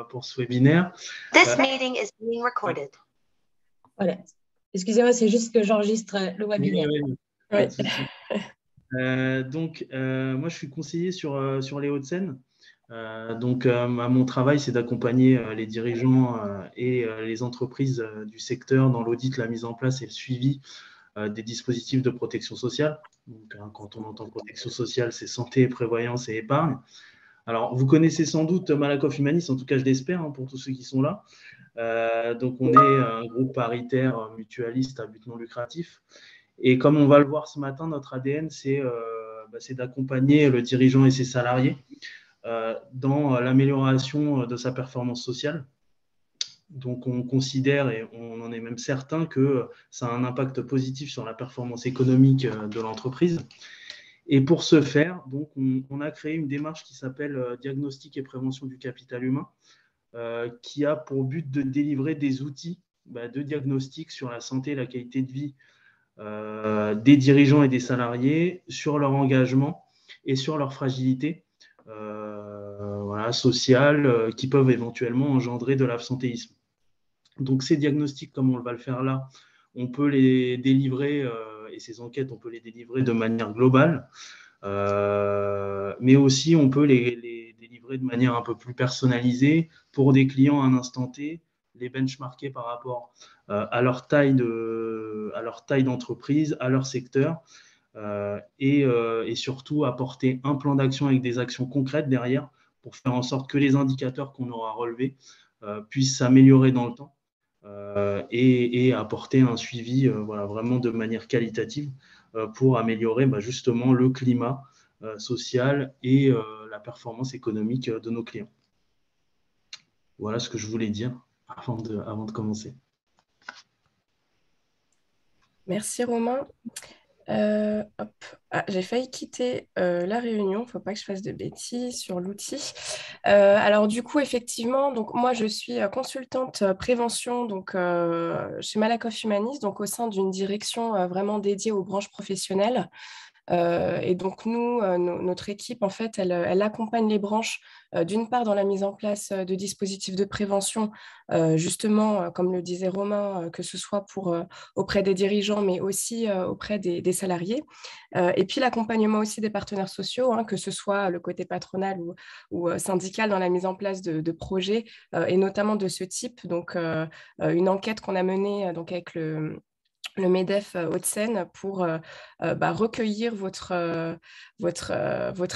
pour ce webinaire. This meeting is being recorded. Voilà. Excusez-moi, c'est juste que j'enregistre le webinaire. Oui, pas de souci. Donc, moi, je suis conseiller sur les Hauts-de-Seine. Donc, mon travail, c'est d'accompagner les dirigeants et les entreprises du secteur dans l'audit, la mise en place et le suivi des dispositifs de protection sociale. Donc, quand on entend protection sociale, c'est santé, prévoyance et épargne. Alors, vous connaissez sans doute Malakoff Humanis, en tout cas, je l'espère, pour tous ceux qui sont là. Donc, on est un groupe paritaire mutualiste à but non lucratif. Et comme on va le voir ce matin, notre ADN, c'est d'accompagner le dirigeant et ses salariés dans l'amélioration de sa performance sociale. Donc, on considère et on en est même certain que ça a un impact positif sur la performance économique de l'entreprise. Et pour ce faire, donc, on a créé une démarche qui s'appelle Diagnostic et prévention du capital humain, qui a pour but de délivrer des outils de diagnostic sur la santé et la qualité de vie des dirigeants et des salariés, sur leur engagement et sur leur fragilité sociale qui peuvent éventuellement engendrer de l'absentéisme. Donc, ces diagnostics, comme on va le faire là, on peut les délivrer, et ces enquêtes, on peut les délivrer de manière globale, mais aussi on peut les délivrer de manière un peu plus personnalisée pour des clients à un instant T, les benchmarker par rapport à leur taille d'entreprise, à leur secteur, et surtout apporter un plan d'action avec des actions concrètes derrière pour faire en sorte que les indicateurs qu'on aura relevés puissent s'améliorer dans le temps et apporter un suivi vraiment de manière qualitative pour améliorer justement le climat social et la performance économique de nos clients. Voilà ce que je voulais dire avant de commencer. Merci Romain. J'ai failli quitter la réunion, il ne faut pas que je fasse de bêtises sur l'outil. Alors du coup, effectivement, donc, moi je suis consultante prévention donc, chez Malakoff Humanis, donc au sein d'une direction vraiment dédiée aux branches professionnelles. Et donc nous, notre équipe, en fait, elle accompagne les branches d'une part dans la mise en place de dispositifs de prévention, justement, comme le disait Romain, que ce soit auprès des dirigeants, mais aussi auprès des salariés. Et puis l'accompagnement aussi des partenaires sociaux, que ce soit le côté patronal ou syndical dans la mise en place de projets, et notamment de ce type. Donc, une enquête qu'on a menée donc, avec le MEDEF Hauts-de-Seine pour recueillir votre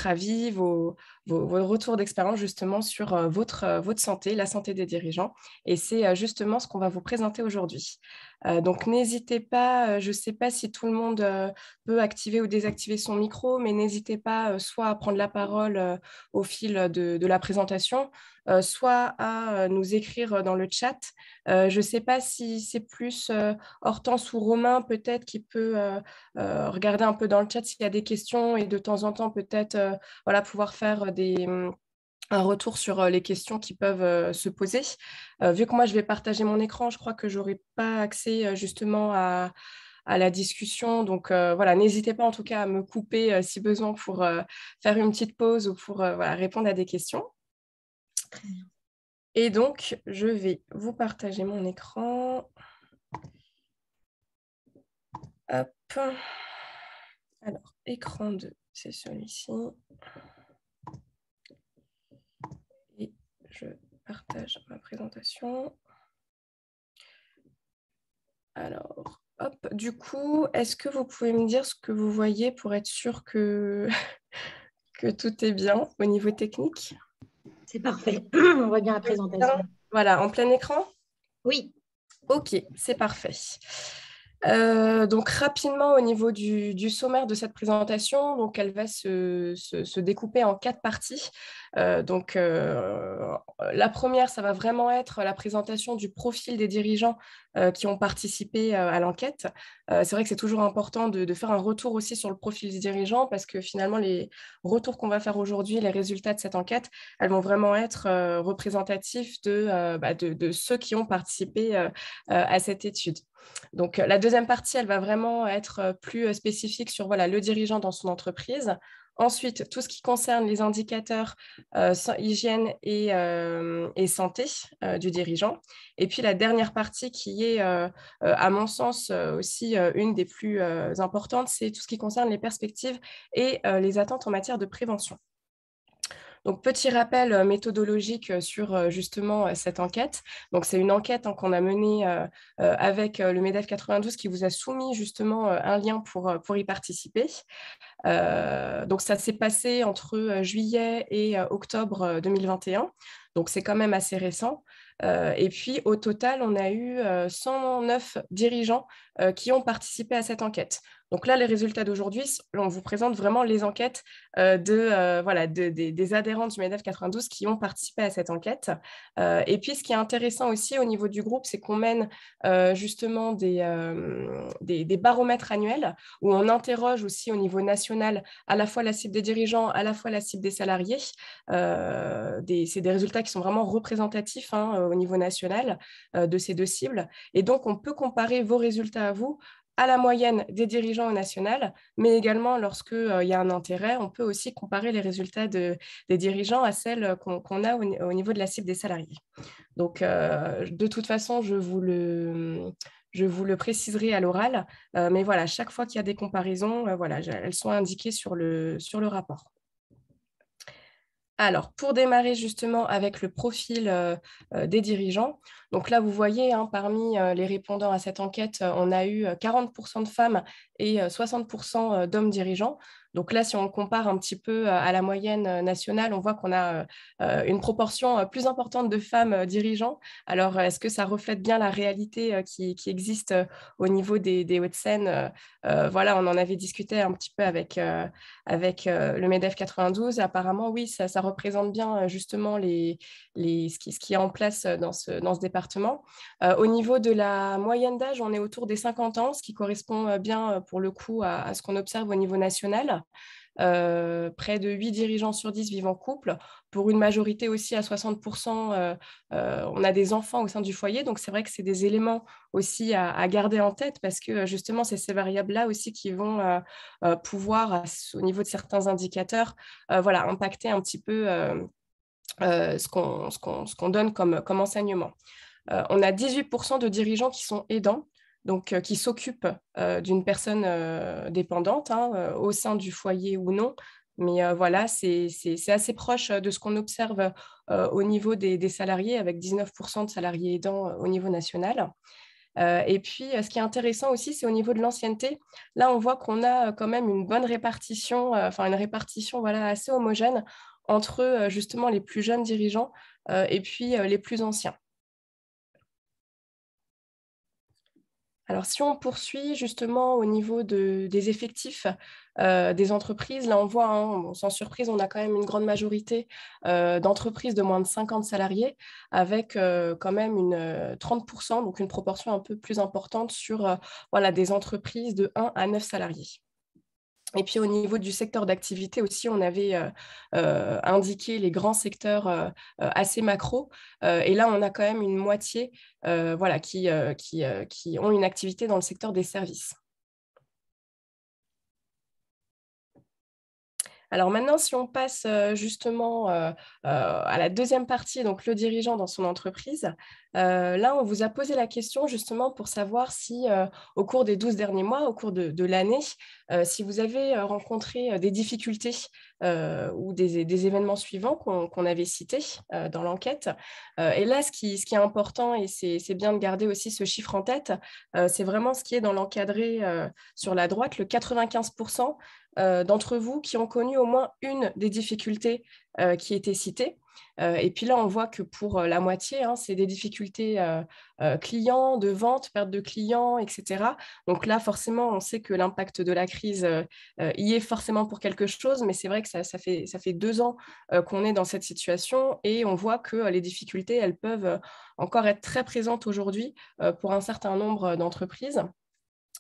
avis, vos retours d'expérience justement sur votre santé, la santé des dirigeants. Et c'est justement ce qu'on va vous présenter aujourd'hui. Donc n'hésitez pas, je ne sais pas si tout le monde peut activer ou désactiver son micro, mais n'hésitez pas soit à prendre la parole au fil de la présentation, soit à nous écrire dans le chat. Je ne sais pas si c'est plus Hortense ou Romain peut-être qui peut regarder un peu dans le chat s'il y a des questions et de temps en temps peut-être pouvoir faire un retour sur les questions qui peuvent se poser. Vu que moi, je vais partager mon écran, je crois que je n'aurai pas accès justement à la discussion. Donc, n'hésitez pas en tout cas à me couper si besoin pour faire une petite pause ou pour répondre à des questions. Très bien. Et donc, je vais vous partager mon écran. Hop. Alors, écran 2, c'est celui-ci. Et je partage ma présentation. Alors, hop. Du coup, est-ce que vous pouvez me dire ce que vous voyez pour être sûr que tout est bien au niveau technique? C'est parfait. On voit bien la présentation. Voilà, en plein écran? Oui. Ok, c'est parfait. Donc rapidement au niveau du sommaire de cette présentation, donc elle va se découper en 4 parties. La première, ça va vraiment être la présentation du profil des dirigeants qui ont participé à l'enquête. C'est vrai que c'est toujours important de faire un retour aussi sur le profil des dirigeants parce que finalement les retours qu'on va faire aujourd'hui, les résultats de cette enquête, elles vont vraiment être représentatifs de ceux qui ont participé à cette étude. Donc, la deuxième partie, elle va vraiment être plus spécifique sur le dirigeant dans son entreprise. Ensuite, tout ce qui concerne les indicateurs hygiène et santé du dirigeant. Et puis, la dernière partie qui est, à mon sens, aussi une des plus importantes, c'est tout ce qui concerne les perspectives et les attentes en matière de prévention. Donc, petit rappel méthodologique sur justement cette enquête. Donc, c'est une enquête qu'on a menée avec le MEDEF 92 qui vous a soumis justement un lien pour y participer. Donc, ça s'est passé entre juillet et octobre 2021. Donc, c'est quand même assez récent. Et puis, au total, on a eu 109 dirigeants qui ont participé à cette enquête. Donc là, les résultats d'aujourd'hui, on vous présente vraiment les enquêtes des adhérents du MEDEF 92 qui ont participé à cette enquête. Et puis, ce qui est intéressant aussi au niveau du groupe, c'est qu'on mène justement des baromètres annuels où on interroge aussi au niveau national à la fois la cible des dirigeants, à la fois la cible des salariés. C'est des résultats qui sont vraiment représentatifs au niveau national de ces deux cibles. Et donc, on peut comparer vos résultats à vous à la moyenne des dirigeants au national, mais également lorsqu'il y a un intérêt, on peut aussi comparer les résultats des dirigeants à celles qu'on a au niveau de la cible des salariés. Donc, de toute façon, je vous le préciserai à l'oral, mais voilà, chaque fois qu'il y a des comparaisons, elles sont indiquées sur le rapport. Alors, pour démarrer justement avec le profil des dirigeants, donc là, vous voyez, parmi les répondants à cette enquête, on a eu 40% de femmes et 60% d'hommes dirigeants. Donc là, si on compare un petit peu à la moyenne nationale, on voit qu'on a une proportion plus importante de femmes dirigeants. Alors, est-ce que ça reflète bien la réalité qui existe au niveau des Hauts-de-Seine? Voilà, on en avait discuté un petit peu avec le MEDEF 92. Apparemment, oui, ça représente bien justement ce qui est en place dans ce département. Au niveau de la moyenne d'âge, on est autour des 50 ans, ce qui correspond bien pour le coup à ce qu'on observe au niveau national. Près de 8 dirigeants sur 10 vivent en couple. Pour une majorité aussi à 60%, on a des enfants au sein du foyer. Donc, c'est vrai que c'est des éléments aussi à garder en tête parce que justement, c'est ces variables-là aussi qui vont pouvoir, au niveau de certains indicateurs, impacter un petit peu ce qu'on donne comme enseignement. On a 18% de dirigeants qui sont aidants, donc qui s'occupent d'une personne dépendante au sein du foyer ou non. Mais voilà, c'est assez proche de ce qu'on observe au niveau des salariés, avec 19% de salariés aidants au niveau national. Et puis, ce qui est intéressant aussi, c'est au niveau de l'ancienneté. Là, on voit qu'on a quand même une bonne répartition, une répartition assez homogène entre justement les plus jeunes dirigeants et puis les plus anciens. Alors, si on poursuit justement au niveau des effectifs des entreprises, là on voit, sans surprise, on a quand même une grande majorité d'entreprises de moins de 50 salariés avec quand même 30%, donc une proportion un peu plus importante sur des entreprises de 1 à 9 salariés. Et puis au niveau du secteur d'activité aussi, on avait indiqué les grands secteurs assez macro. Et là, on a quand même une moitié qui ont une activité dans le secteur des services. Alors maintenant, si on passe justement à la deuxième partie, donc le dirigeant dans son entreprise, là, on vous a posé la question justement pour savoir si, au cours des 12 derniers mois, au cours de l'année, si vous avez rencontré des difficultés ou des événements suivants qu'on avait cités dans l'enquête. Et là, ce qui est important, et c'est bien de garder aussi ce chiffre en tête, c'est vraiment ce qui est dans l'encadré sur la droite, le 95% d'entre vous qui ont connu au moins une des difficultés qui étaient citées. Et puis là, on voit que pour la moitié, c'est des difficultés clients, de vente, perte de clients, etc. Donc là, forcément, on sait que l'impact de la crise y est forcément pour quelque chose, mais c'est vrai que ça fait 2 ans qu'on est dans cette situation et on voit que les difficultés, elles peuvent encore être très présentes aujourd'hui pour un certain nombre d'entreprises.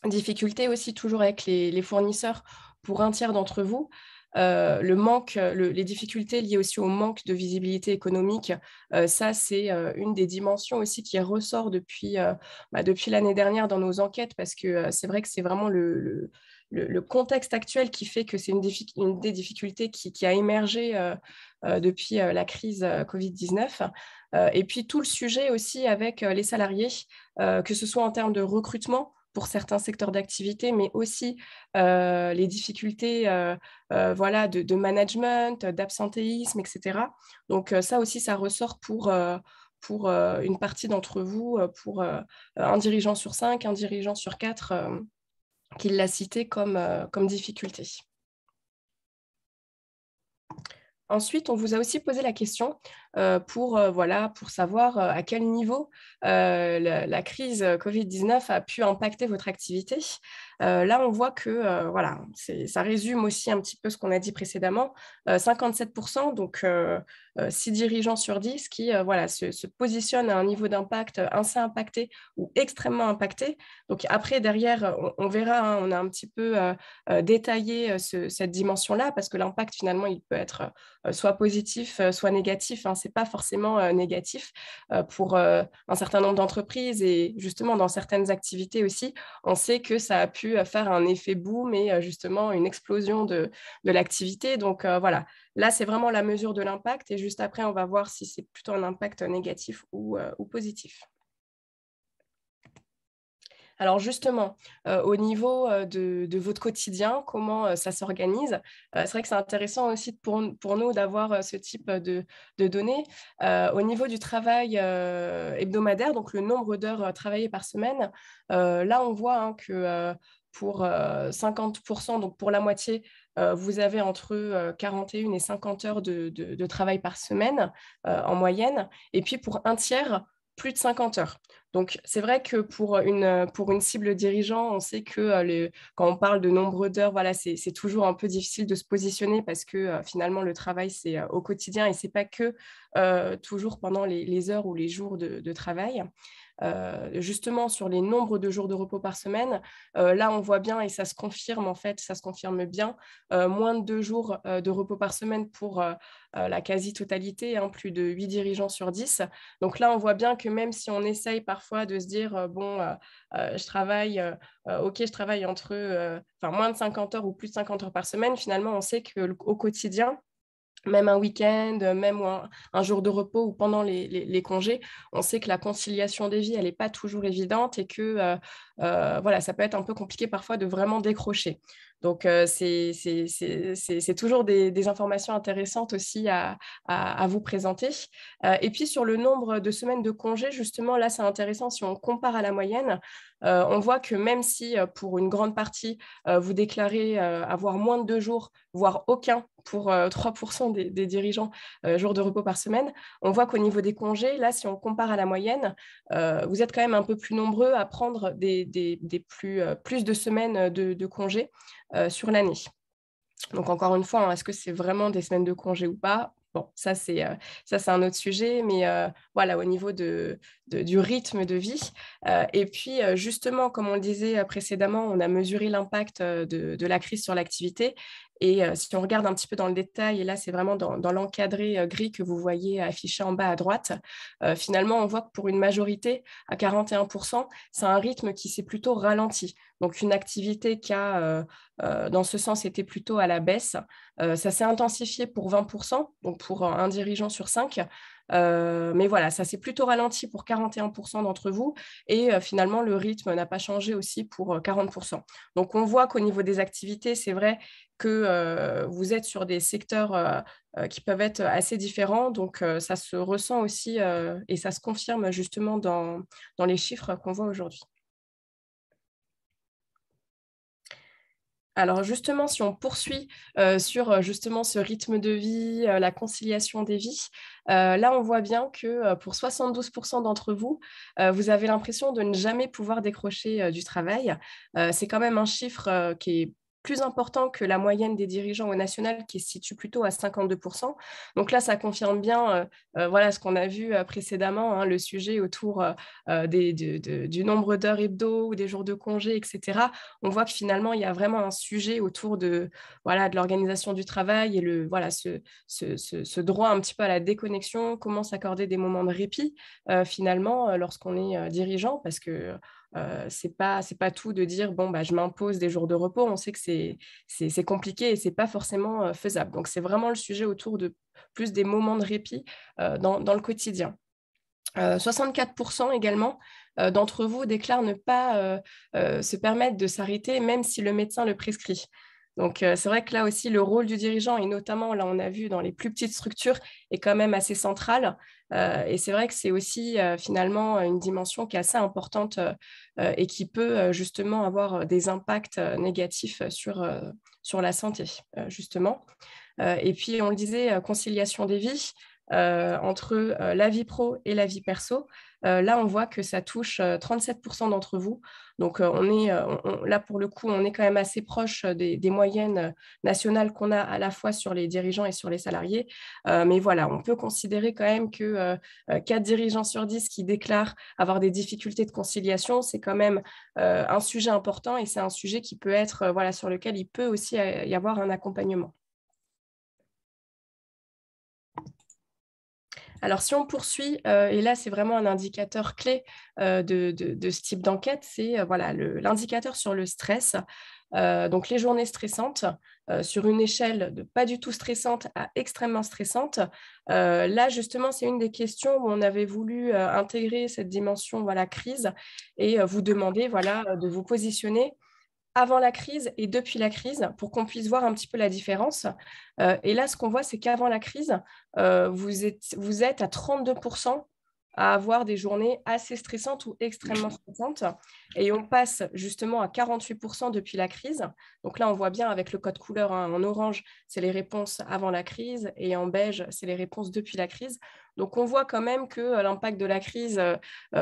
Difficultés aussi toujours avec les fournisseurs pour un tiers d'entre vous. Les difficultés liées aussi au manque de visibilité économique, ça c'est une des dimensions aussi qui ressort depuis l'année dernière dans nos enquêtes parce que c'est vrai que c'est vraiment le contexte actuel qui fait que c'est une des difficultés qui a émergé depuis la crise Covid-19. Et puis tout le sujet aussi avec les salariés, que ce soit en termes de recrutement pour certains secteurs d'activité, mais aussi les difficultés voilà, de management, d'absentéisme, etc. Donc ça aussi, ça ressort pour une partie d'entre vous, pour un dirigeant sur 5, un dirigeant sur 4 qui l'a cité comme difficulté. Ensuite, on vous a aussi posé la question pour savoir à quel niveau la crise Covid-19 a pu impacter votre activité. Là, on voit que ça résume aussi un petit peu ce qu'on a dit précédemment. 57%, donc 6 dirigeants sur 10 qui se positionnent à un niveau d'impact assez impacté ou extrêmement impacté. Donc après, derrière, on verra, hein, on a un petit peu détaillé cette dimension-là parce que l'impact, finalement, il peut être soit positif, soit négatif. Hein. Ce n'est pas forcément négatif pour un certain nombre d'entreprises et justement dans certaines activités aussi. On sait que ça a pu faire un effet boom et justement une explosion de l'activité. Donc voilà, là, c'est vraiment la mesure de l'impact et juste après, on va voir si c'est plutôt un impact négatif ou positif. Alors justement, au niveau de votre quotidien, comment ça s'organise? C'est vrai que c'est intéressant aussi pour nous d'avoir ce type de données. Au niveau du travail hebdomadaire, donc le nombre d'heures travaillées par semaine, là on voit hein, que pour 50%, donc pour la moitié, vous avez entre 41 et 50 heures de travail par semaine en moyenne. Et puis pour un tiers, plus de 50 heures. Donc, c'est vrai que pour une cible dirigeant, on sait que quand on parle de nombre d'heures, voilà, c'est toujours un peu difficile de se positionner parce que finalement, le travail, c'est au quotidien et ce n'est pas que toujours pendant les heures ou les jours de travail. Justement, sur les nombres de jours de repos par semaine, là, on voit bien et ça se confirme, en fait, ça se confirme bien, moins de 2 jours de repos par semaine pour la quasi-totalité, hein, plus de 8 dirigeants sur 10. Donc là, on voit bien que même si on essaye parfois de se dire, je travaille entre moins de 50 heures ou plus de 50 heures par semaine, finalement, on sait qu'au quotidien, même un week-end, même un jour de repos ou pendant les congés, on sait que la conciliation des vies, elle n'est pas toujours évidente et que ça peut être un peu compliqué parfois de vraiment décrocher. Donc, c'est toujours des informations intéressantes aussi à vous présenter. Et puis, sur le nombre de semaines de congés, justement, là, c'est intéressant. Si on compare à la moyenne, on voit que même si pour une grande partie, vous déclarez avoir moins de 2 jours, voire aucun, pour 3% des dirigeants jours de repos par semaine, on voit qu'au niveau des congés, là, si on compare à la moyenne, vous êtes quand même un peu plus nombreux à prendre plus de semaines de congés sur l'année. Donc, encore une fois, hein, est-ce que c'est vraiment des semaines de congés ou pas? Bon, ça, c'est un autre sujet, mais voilà, au niveau du rythme de vie. Et puis, justement, comme on le disait précédemment, on a mesuré l'impact de la crise sur l'activité. Et si on regarde un petit peu dans le détail, et là, c'est vraiment dans l'encadré gris que vous voyez affiché en bas à droite, finalement, on voit que pour une majorité, à 41%, c'est un rythme qui s'est plutôt ralenti. Donc, une activité qui a, dans ce sens, été plutôt à la baisse. Ça s'est intensifié pour 20%, donc pour un dirigeant sur 5. Mais voilà, ça s'est plutôt ralenti pour 41% d'entre vous et finalement, le rythme n'a pas changé aussi pour 40%. Donc, on voit qu'au niveau des activités, c'est vrai que vous êtes sur des secteurs qui peuvent être assez différents. Donc, ça se ressent aussi et ça se confirme justement dans les chiffres qu'on voit aujourd'hui. Alors justement, si on poursuit sur justement ce rythme de vie, la conciliation des vies, là on voit bien que pour 72% d'entre vous, vous avez l'impression de ne jamais pouvoir décrocher du travail. C'est quand même un chiffre qui est plus important que la moyenne des dirigeants au national qui se situe plutôt à 52%. Donc là, ça confirme bien voilà, ce qu'on a vu précédemment, hein, le sujet autour du nombre d'heures hebdo ou des jours de congé, etc. On voit que finalement, il y a vraiment un sujet autour de l'organisation du travail et ce droit un petit peu à la déconnexion, comment s'accorder des moments de répit finalement lorsqu'on est dirigeant, parce que C'est pas tout de dire bon je m'impose des jours de repos. On sait que c'est compliqué et c'est pas forcément faisable. Donc c'est vraiment le sujet autour de plus des moments de répit dans le quotidien. 64% également d'entre vous déclarent ne pas se permettre de s'arrêter même si le médecin le prescrit. Donc, c'est vrai que là aussi, le rôle du dirigeant, et notamment, là, on a vu dans les plus petites structures, est quand même assez central. Et c'est vrai que c'est aussi finalement une dimension qui est assez importante et qui peut justement avoir des impacts négatifs sur la santé, justement. Et puis, on le disait, conciliation des vies. Entre la vie pro et la vie perso. Là, on voit que ça touche 37% d'entre vous. Donc, là, pour le coup, on est quand même assez proche des moyennes nationales qu'on a à la fois sur les dirigeants et sur les salariés. Mais voilà, on peut considérer quand même que 4 dirigeants sur 10 qui déclarent avoir des difficultés de conciliation, c'est quand même un sujet important et c'est un sujet qui peut être, sur lequel il peut aussi y avoir un accompagnement. Alors, si on poursuit, et là, c'est vraiment un indicateur clé de ce type d'enquête, c'est l'indicateur sur le stress. Donc, les journées stressantes, sur une échelle de pas du tout stressante à extrêmement stressante. Là, justement, c'est une des questions où on avait voulu intégrer cette dimension crise et vous demander de vous positionner avant la crise et depuis la crise pour qu'on puisse voir un petit peu la différence. Et là, ce qu'on voit, c'est qu'avant la crise, vous êtes à 32% à avoir des journées assez stressantes ou extrêmement stressantes. Et on passe justement à 48% depuis la crise. Donc là, on voit bien avec le code couleur, en orange, c'est les réponses avant la crise et en beige, c'est les réponses depuis la crise. Donc on voit quand même que l'impact de la crise,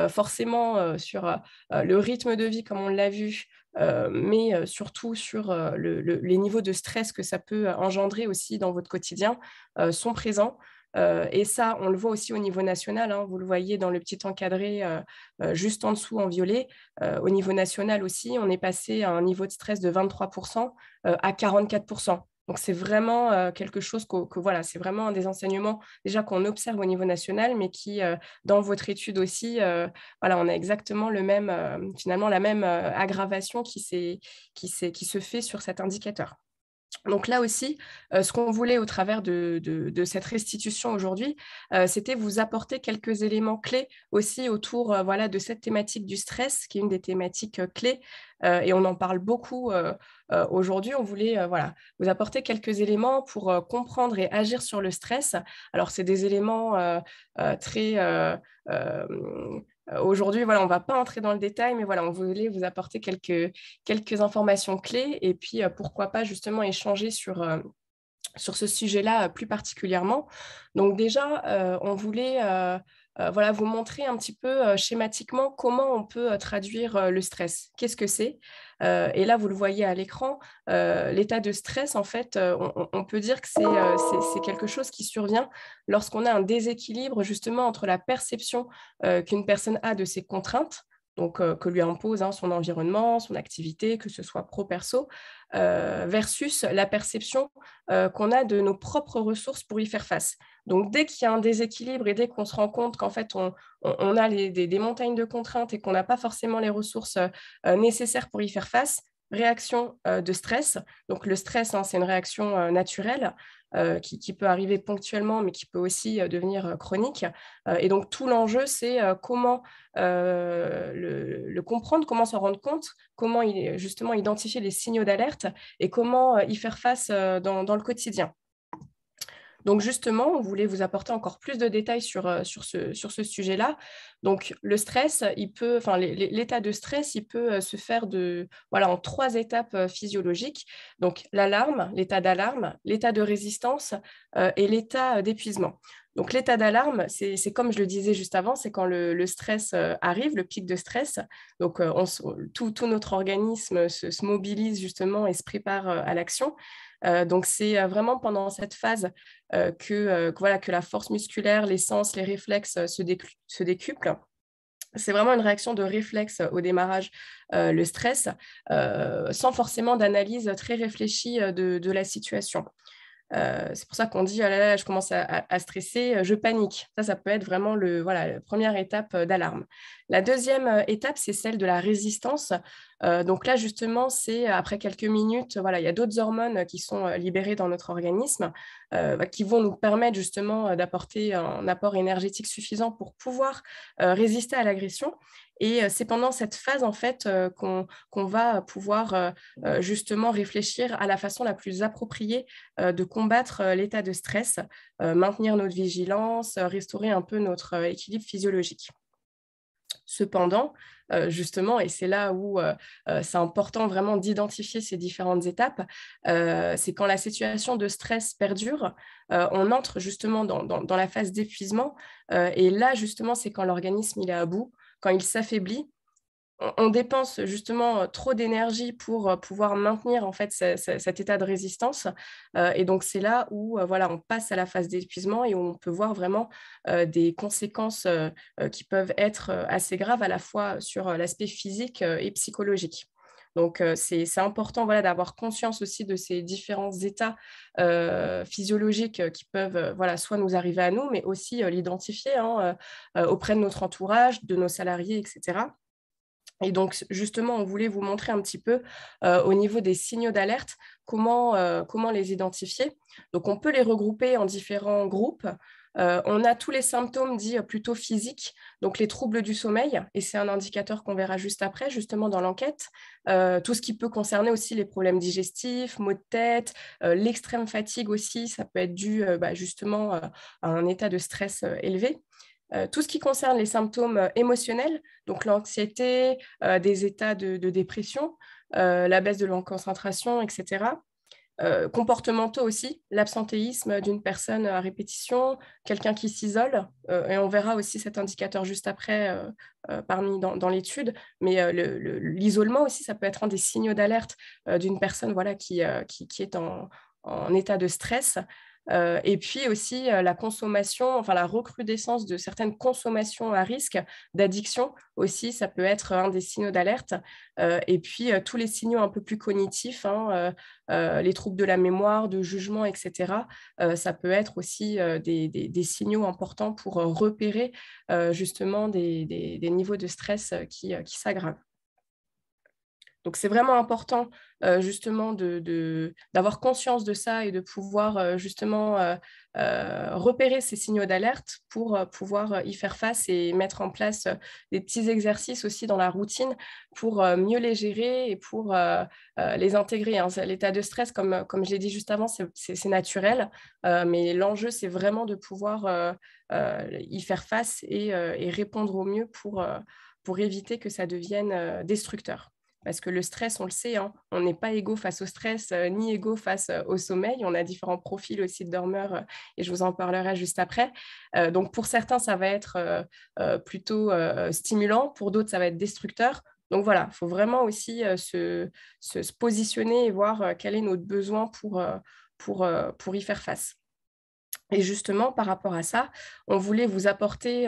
forcément sur le rythme de vie, comme on l'a vu, mais surtout sur les niveaux de stress que ça peut engendrer aussi dans votre quotidien, sont présents. Et ça, on le voit aussi au niveau national, vous le voyez dans le petit encadré juste en dessous en violet. Au niveau national aussi, on est passé à un niveau de stress de 23% à 44%. Donc, c'est vraiment quelque chose c'est vraiment un des enseignements déjà qu'on observe au niveau national, mais qui, dans votre étude aussi, on a exactement finalement la même aggravation qui se fait sur cet indicateur. Donc là aussi, ce qu'on voulait au travers de cette restitution aujourd'hui, c'était vous apporter quelques éléments clés aussi autour de cette thématique du stress, qui est une des thématiques clés, et on en parle beaucoup aujourd'hui. On voulait vous apporter quelques éléments pour comprendre et agir sur le stress. Alors, c'est des éléments très... aujourd'hui, on ne va pas entrer dans le détail, mais on voulait vous apporter quelques informations clés et puis pourquoi pas justement échanger sur ce sujet-là plus particulièrement. Donc déjà, on voulait vous montrer un petit peu schématiquement comment on peut traduire le stress. Qu'est-ce que c'est ? Et là, vous le voyez à l'écran, l'état de stress, en fait, on peut dire que c'est quelque chose qui survient lorsqu'on a un déséquilibre justement entre la perception qu'une personne a de ses contraintes, donc que lui impose son environnement, son activité, que ce soit pro-perso, versus la perception qu'on a de nos propres ressources pour y faire face. Donc, dès qu'il y a un déséquilibre et dès qu'on se rend compte qu'en fait, on a des montagnes de contraintes et qu'on n'a pas forcément les ressources nécessaires pour y faire face, réaction de stress. Donc, le stress, c'est une réaction naturelle qui peut arriver ponctuellement, mais qui peut aussi devenir chronique. Et donc, tout l'enjeu, c'est comment le comprendre, comment s'en rendre compte, comment justement identifier les signaux d'alerte et comment y faire face dans le quotidien. Donc justement, on voulait vous apporter encore plus de détails sur ce sujet-là. Donc le stress, l'état de stress, il peut se faire en 3 étapes physiologiques. Donc l'alarme, l'état d'alarme, l'état de résistance et l'état d'épuisement. Donc l'état d'alarme, c'est comme je le disais juste avant, c'est quand le stress arrive, le pic de stress. Donc tout notre organisme se mobilise justement et se prépare à l'action. Donc c'est vraiment pendant cette phase que la force musculaire, les sens, les réflexes se décuplent. C'est vraiment une réaction de réflexe au démarrage, le stress, sans forcément d'analyse très réfléchie de la situation. C'est pour ça qu'on dit, oh là là, je commence à stresser, je panique. Ça peut être vraiment la première étape d'alarme. La deuxième étape, c'est celle de la résistance. Donc là, justement, c'est après quelques minutes, il y a d'autres hormones qui sont libérées dans notre organisme qui vont nous permettre justement d'apporter un apport énergétique suffisant pour pouvoir résister à l'agression. Et c'est pendant cette phase, en fait, qu'on va pouvoir justement réfléchir à la façon la plus appropriée de combattre l'état de stress, maintenir notre vigilance, restaurer un peu notre équilibre physiologique. Cependant, justement, et c'est là où c'est important vraiment d'identifier ces différentes étapes, c'est quand la situation de stress perdure, on entre justement dans la phase d'épuisement, et là, justement, c'est quand l'organisme il est à bout, quand il s'affaiblit. On dépense justement trop d'énergie pour pouvoir maintenir en fait cet état de résistance. Et donc, c'est là où on passe à la phase d'épuisement et où on peut voir vraiment des conséquences qui peuvent être assez graves à la fois sur l'aspect physique et psychologique. Donc, c'est important d'avoir conscience aussi de ces différents états physiologiques qui peuvent soit nous arriver à nous, mais aussi l'identifier auprès de notre entourage, de nos salariés, etc. Et donc, justement, on voulait vous montrer un petit peu au niveau des signaux d'alerte, comment les identifier. Donc, on peut les regrouper en différents groupes. On a tous les symptômes dits plutôt physiques, donc les troubles du sommeil, et c'est un indicateur qu'on verra juste après, justement dans l'enquête. Tout ce qui peut concerner aussi les problèmes digestifs, maux de tête, l'extrême fatigue aussi, ça peut être dû justement à un état de stress élevé. Tout ce qui concerne les symptômes émotionnels, donc l'anxiété, des états de dépression, la baisse de la concentration, etc. Comportementaux aussi, l'absentéisme d'une personne à répétition, quelqu'un qui s'isole, et on verra aussi cet indicateur juste après parmi dans l'étude, mais l'isolement aussi, ça peut être un des signaux d'alerte d'une personne qui est en état de stress. Et puis aussi la consommation, la recrudescence de certaines consommations à risque d'addiction aussi, ça peut être un des signaux d'alerte. Et puis tous les signaux un peu plus cognitifs, les troubles de la mémoire, de jugement, etc. Ça peut être aussi des signaux importants pour repérer justement des niveaux de stress qui s'aggravent. Donc, c'est vraiment important justement d'avoir conscience de ça et de pouvoir justement repérer ces signaux d'alerte pour pouvoir y faire face et mettre en place des petits exercices aussi dans la routine pour mieux les gérer et pour les intégrer. L'état de stress, comme je l'ai dit juste avant, c'est naturel, mais l'enjeu, c'est vraiment de pouvoir y faire face et répondre au mieux pour éviter que ça devienne destructeur. Parce que le stress, on le sait, on n'est pas égaux face au stress, ni égaux face au sommeil. On a différents profils aussi de dormeurs, et je vous en parlerai juste après. Donc, pour certains, ça va être plutôt stimulant. Pour d'autres, ça va être destructeur. Donc, voilà, il faut vraiment aussi se positionner et voir quel est notre besoin pour y faire face. Et justement, par rapport à ça, on voulait vous apporter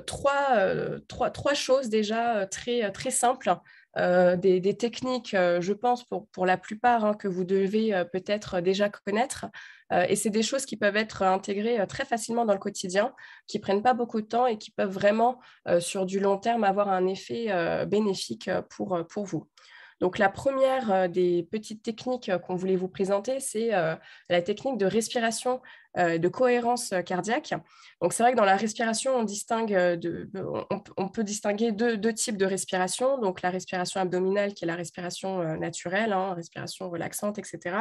trois choses déjà très, très simples, des techniques, je pense, pour la plupart, que vous devez peut-être déjà connaître. Et c'est des choses qui peuvent être intégrées très facilement dans le quotidien, qui ne prennent pas beaucoup de temps et qui peuvent vraiment, sur du long terme, avoir un effet bénéfique pour vous. Donc, la première des petites techniques qu'on voulait vous présenter, c'est la technique de respiration, de cohérence cardiaque. Donc, c'est vrai que dans la respiration, on peut distinguer deux types de respiration. Donc, la respiration abdominale, qui est la respiration naturelle, respiration relaxante, etc.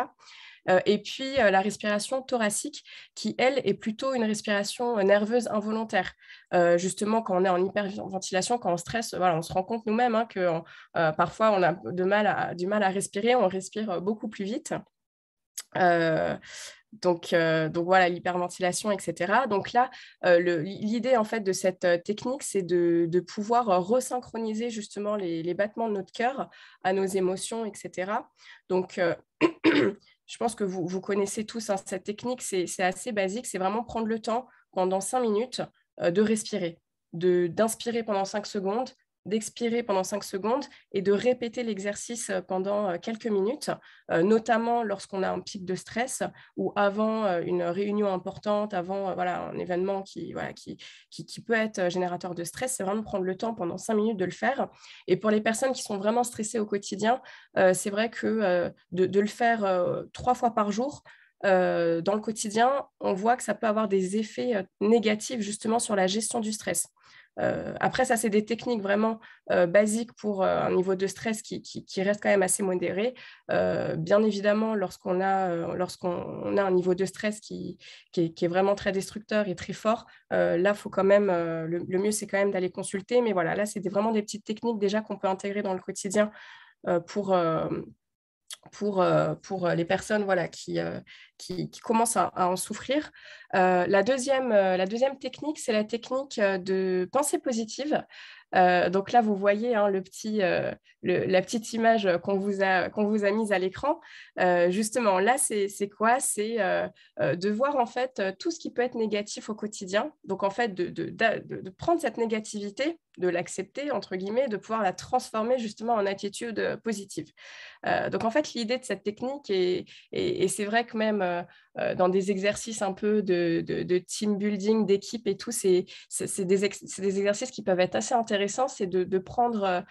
Et puis, la respiration thoracique, qui, elle, est plutôt une respiration nerveuse involontaire. Justement, quand on est en hyperventilation, quand on stresse, on se rend compte nous-mêmes que parfois, on a du mal à respirer, on respire beaucoup plus vite. Donc voilà, l'hyperventilation, etc. Donc là, l'idée en fait de cette technique, c'est de pouvoir resynchroniser justement les battements de notre cœur à nos émotions, etc. Donc, je pense que vous connaissez tous cette technique, c'est assez basique, c'est vraiment prendre le temps pendant 5 minutes de respirer, d'inspirer pendant 5 secondes, d'expirer pendant 5 secondes et de répéter l'exercice pendant quelques minutes, notamment lorsqu'on a un pic de stress ou avant une réunion importante, avant un événement qui peut être générateur de stress. C'est vraiment de prendre le temps pendant 5 minutes de le faire. Et pour les personnes qui sont vraiment stressées au quotidien, c'est vrai que de le faire 3 fois par jour, dans le quotidien, on voit que ça peut avoir des effets négatifs justement sur la gestion du stress. Après, ça, c'est des techniques vraiment basiques pour un niveau de stress qui reste quand même assez modéré. Bien évidemment, lorsqu'on a un niveau de stress qui est vraiment très destructeur et très fort, là, faut quand même, le mieux, c'est quand même d'aller consulter. Mais voilà, là, c'est vraiment des petites techniques déjà qu'on peut intégrer dans le quotidien pour les personnes qui commencent à en souffrir. La deuxième technique, c'est la technique de pensée positive. Donc là, vous voyez la petite image qu'on vous a mise à l'écran. Justement, là, c'est quoi? C'est de voir en fait tout ce qui peut être négatif au quotidien. Donc en fait, de prendre cette négativité, de l'accepter, entre guillemets, de pouvoir la transformer justement en attitude positive. Donc en fait, l'idée de cette technique, et c'est vrai que même dans des exercices un peu de team building, d'équipe et tout, c'est des exercices qui peuvent être assez intéressants. C'est de prendre,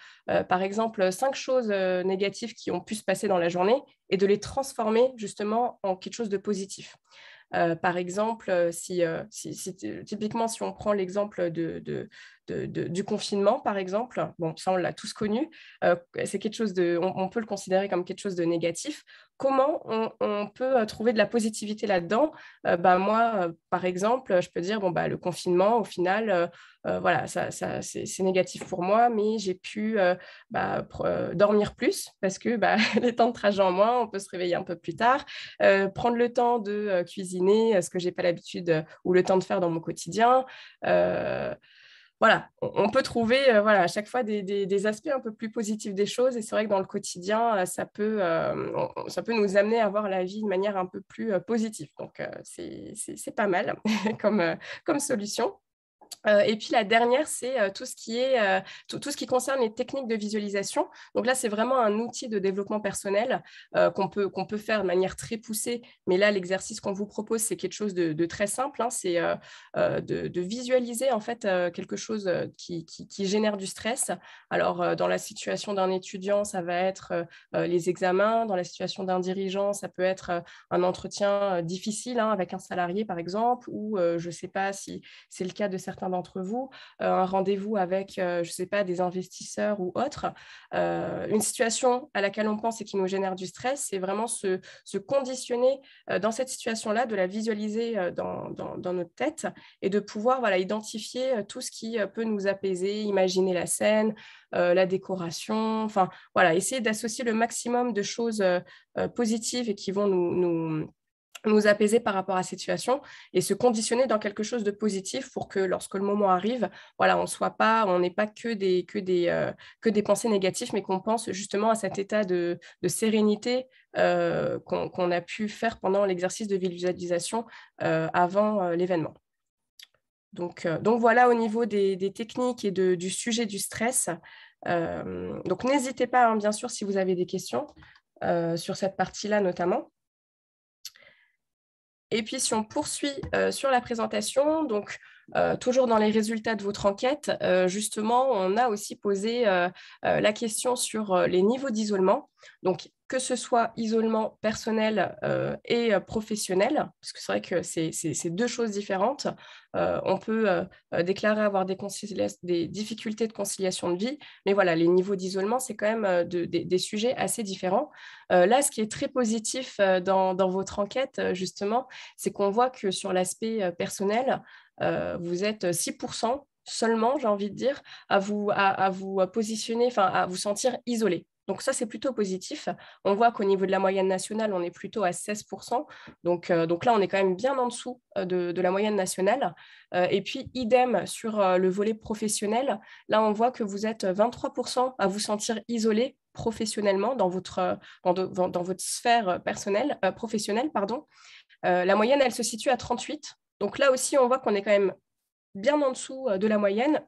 par exemple, 5 choses négatives qui ont pu se passer dans la journée et de les transformer justement en quelque chose de positif. Par exemple, typiquement, si on prend l'exemple du confinement, par exemple, bon, ça, on l'a tous connu, c'est quelque chose on peut le considérer comme quelque chose de négatif. Comment on peut trouver de la positivité là-dedans? Moi, par exemple, je peux dire, le confinement, au final, c'est négatif pour moi, mais j'ai pu dormir plus parce que les temps de trajet en moins, on peut se réveiller un peu plus tard, prendre le temps de cuisiner, ce que je n'ai pas l'habitude ou le temps de faire dans mon quotidien. On peut trouver à chaque fois des aspects un peu plus positifs des choses. Et c'est vrai que dans le quotidien, ça peut nous amener à voir la vie de manière un peu plus positive. Donc, c'est pas mal comme solution. Et puis la dernière, c'est tout ce qui concerne les techniques de visualisation. Donc là, c'est vraiment un outil de développement personnel qu'on peut faire de manière très poussée. Mais là, l'exercice qu'on vous propose, c'est quelque chose de très simple. C'est de visualiser en fait quelque chose qui génère du stress. Alors, dans la situation d'un étudiant, ça va être les examens. Dans la situation d'un dirigeant, ça peut être un entretien difficile avec un salarié, par exemple, ou je ne sais pas si c'est le cas de certains d'entre vous, un rendez-vous avec, je ne sais pas, des investisseurs ou autres. Une situation à laquelle on pense et qui nous génère du stress, c'est vraiment se conditionner dans cette situation-là, de la visualiser dans notre tête et de pouvoir identifier tout ce qui peut nous apaiser, imaginer la scène, la décoration, essayer d'associer le maximum de choses positives et qui vont nous apaiser par rapport à cette situation et se conditionner dans quelque chose de positif pour que lorsque le moment arrive, on n'ait pas que des pensées négatives, mais qu'on pense justement à cet état de sérénité qu'on a pu faire pendant l'exercice de visualisation avant l'événement. Donc voilà au niveau des techniques et du sujet du stress. Donc n'hésitez pas, bien sûr, si vous avez des questions sur cette partie-là notamment. Et puis, si on poursuit sur la présentation, donc toujours dans les résultats de votre enquête, justement, on a aussi posé la question sur les niveaux d'isolement. Donc, que ce soit isolement personnel et professionnel, parce que c'est vrai que c'est deux choses différentes. On peut déclarer avoir des difficultés de conciliation de vie, mais voilà, les niveaux d'isolement, c'est quand même des sujets assez différents. Là, ce qui est très positif dans votre enquête, justement, c'est qu'on voit que sur l'aspect personnel, vous êtes 6% seulement, j'ai envie de dire, à vous positionner, à vous sentir isolé. Donc ça, c'est plutôt positif. On voit qu'au niveau de la moyenne nationale, on est plutôt à 16%. Donc là, on est quand même bien en dessous de la moyenne nationale. Et puis, idem sur le volet professionnel. Là, on voit que vous êtes 23% à vous sentir isolé professionnellement dans votre sphère professionnelle. La moyenne, elle se situe à 38%. Donc là aussi, on voit qu'on est quand même bien en dessous de la moyenne.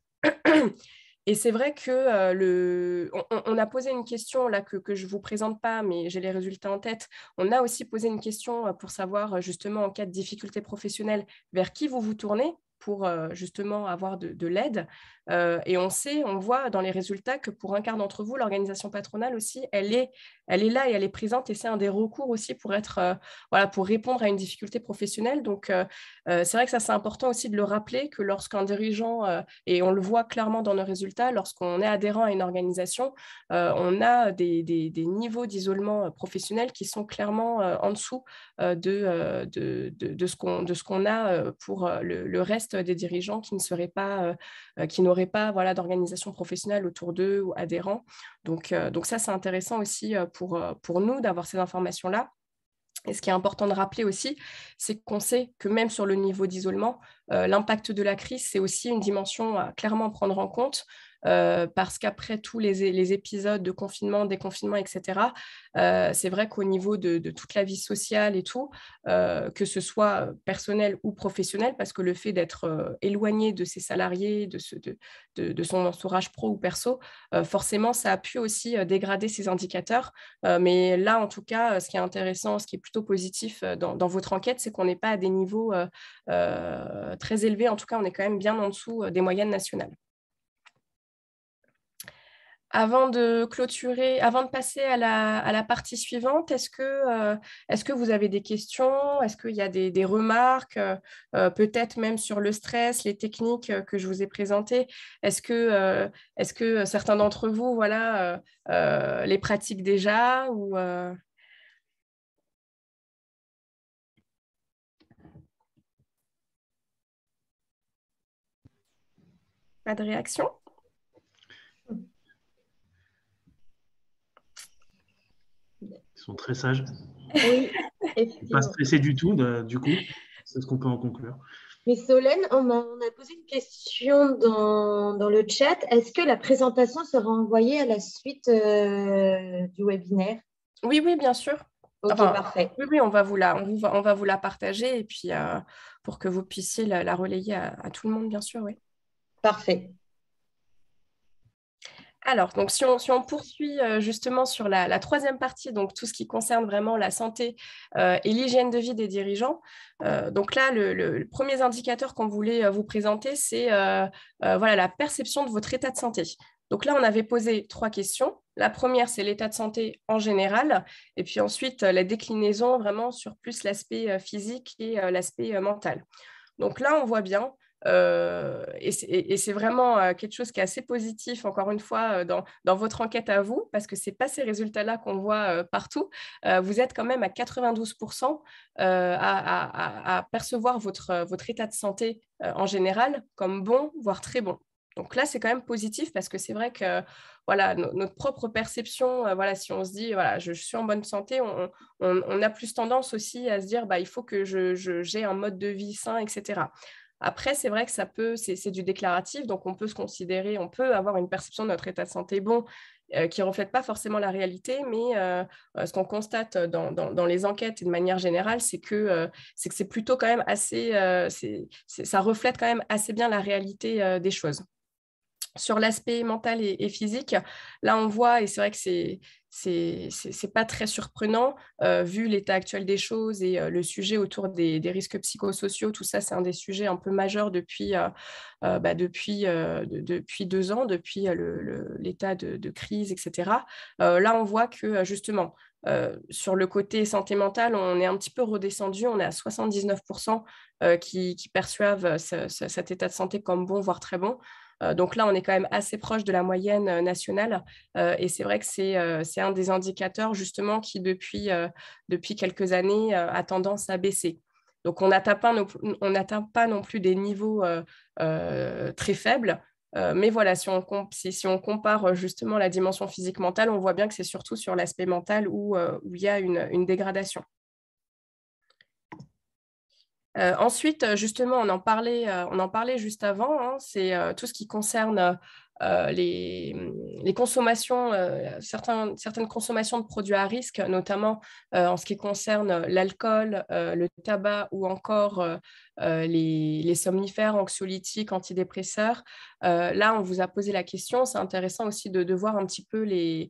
Et c'est vrai que on a posé une question là que je ne vous présente pas, mais j'ai les résultats en tête. On a aussi posé une question pour savoir justement en cas de difficulté professionnelle, vers qui vous vous tournez pour justement avoir de l'aide. Et on voit dans les résultats que pour un quart d'entre vous, l'organisation patronale aussi, elle est là et elle est présente et c'est un des recours aussi pour pour répondre à une difficulté professionnelle. Donc, c'est vrai que ça, c'est important aussi de le rappeler que lorsqu'un dirigeant, et on le voit clairement dans nos résultats, lorsqu'on est adhérent à une organisation, on a des niveaux d'isolement professionnel qui sont clairement en dessous de ce qu'on a pour le reste des dirigeants qui ne seraient pas, qui n'auraient pas d'organisation professionnelle autour d'eux ou adhérents. Donc ça, c'est intéressant aussi pour nous d'avoir ces informations-là. Et ce qui est important de rappeler aussi, c'est qu'on sait que même sur le niveau d'isolement, l'impact de la crise, c'est aussi une dimension à clairement prendre en compte. Parce qu'après tous les épisodes de confinement, déconfinement, etc., c'est vrai qu'au niveau de toute la vie sociale et tout, que ce soit personnel ou professionnel, parce que le fait d'être éloigné de ses salariés, de son entourage pro ou perso, forcément, ça a pu aussi dégrader ces indicateurs. Mais là, en tout cas, ce qui est intéressant, ce qui est plutôt positif dans votre enquête, c'est qu'on n'est pas à des niveaux très élevés. En tout cas, on est quand même bien en dessous des moyennes nationales. Avant de clôturer, avant de passer à la partie suivante, est-ce que vous avez des questions? Est-ce qu'il y a des remarques, peut-être même sur le stress, les techniques que je vous ai présentées? Est-ce que certains d'entre vous les pratiquent déjà ou pas de réaction? Ils sont très sages. Oui, Pas effectivement. stressés du tout, du coup. C'est ce qu'on peut en conclure. Mais Solène, on a posé une question dans le chat. Est-ce que la présentation sera envoyée à la suite du webinaire? Oui, bien sûr. Ok, Enfin, parfait. oui, on va vous la partager et puis pour que vous puissiez la relayer à tout le monde, bien sûr, oui. Parfait. Alors, donc si on poursuit justement sur la troisième partie, donc tout ce qui concerne vraiment la santé et l'hygiène de vie des dirigeants. Donc là, le premier indicateur qu'on voulait vous présenter, c'est la perception de votre état de santé. Donc là, on avait posé 3 questions. La première, c'est l'état de santé en général, et puis ensuite la déclinaison vraiment sur plus l'aspect physique et l'aspect mental. Donc là, on voit bien. Et c'est vraiment quelque chose qui est assez positif, encore une fois, dans votre enquête à vous, parce que ce n'est pas ces résultats-là qu'on voit partout. Vous êtes quand même à 92% à percevoir votre état de santé en général comme bon, voire très bon. Donc là, c'est quand même positif parce que c'est vrai que notre propre perception, si on se dit je suis en bonne santé, on a plus tendance aussi à se dire il faut que j'ai un mode de vie sain, etc. Après, c'est vrai que c'est du déclaratif, donc on peut avoir une perception de notre état de santé bon qui ne reflète pas forcément la réalité, mais ce qu'on constate dans les enquêtes et de manière générale, c'est que c'est plutôt quand même assez, ça reflète quand même assez bien la réalité des choses. Sur l'aspect mental et physique, là on voit, et c'est vrai que c'est pas très surprenant vu l'état actuel des choses et le sujet autour des risques psychosociaux, tout ça c'est un des sujets un peu majeurs depuis 2 ans, depuis l'état de crise, etc. Là on voit que justement sur le côté santé mentale, on est un petit peu redescendu, on est à 79% qui perçoivent cet état de santé comme bon, voire très bon. Donc là, on est quand même assez proche de la moyenne nationale et c'est vrai que c'est un des indicateurs justement qui, depuis quelques années, a tendance à baisser. Donc, on n'atteint pas non plus des niveaux très faibles. Mais voilà, si on compare justement la dimension physique-mentale, on voit bien que c'est surtout sur l'aspect mental où il y a une dégradation. Ensuite, justement, on en parlait juste avant, hein, c'est tout ce qui concerne les consommations, certaines consommations de produits à risque, notamment en ce qui concerne l'alcool, le tabac ou encore les somnifères, anxiolytiques, antidépresseurs. Là, on vous a posé la question. C'est intéressant aussi de voir un petit peu ce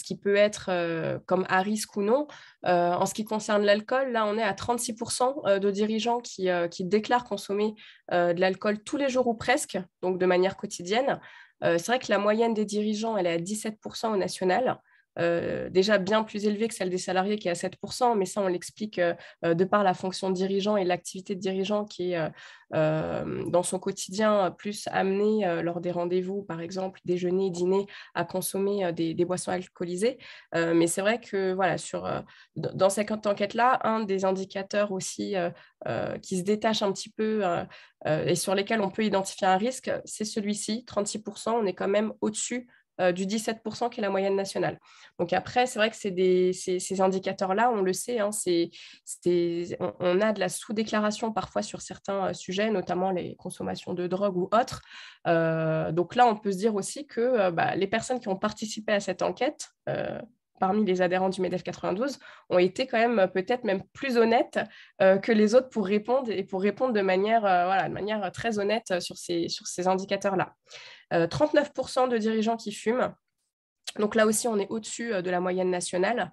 qui peut être comme à risque ou non. En ce qui concerne l'alcool, là, on est à 36% de dirigeants qui déclarent consommer de l'alcool tous les jours ou presque, donc de manière quotidienne. C'est vrai que la moyenne des dirigeants, elle est à 17% au national. Déjà bien plus élevée que celle des salariés qui est à 7%, mais ça on l'explique de par la fonction de dirigeant et l'activité de dirigeant qui est dans son quotidien plus amenée lors des rendez-vous, par exemple déjeuner, dîner, à consommer des boissons alcoolisées. Mais c'est vrai que voilà, dans cette enquête-là, un des indicateurs aussi qui se détache un petit peu et sur lesquels on peut identifier un risque, c'est celui-ci, 36%, on est quand même au-dessus du 17% qui est la moyenne nationale. Donc après, c'est vrai que ces indicateurs-là, on le sait, hein, on a de la sous-déclaration parfois sur certains sujets, notamment les consommations de drogue ou autres. Donc là, on peut se dire aussi que les personnes qui ont participé à cette enquête, parmi les adhérents du MEDEF 92, ont été quand même peut-être même plus honnêtes que les autres pour répondre de manière très honnête sur ces indicateurs-là. 39% de dirigeants qui fument. Donc là aussi, on est au-dessus de la moyenne nationale.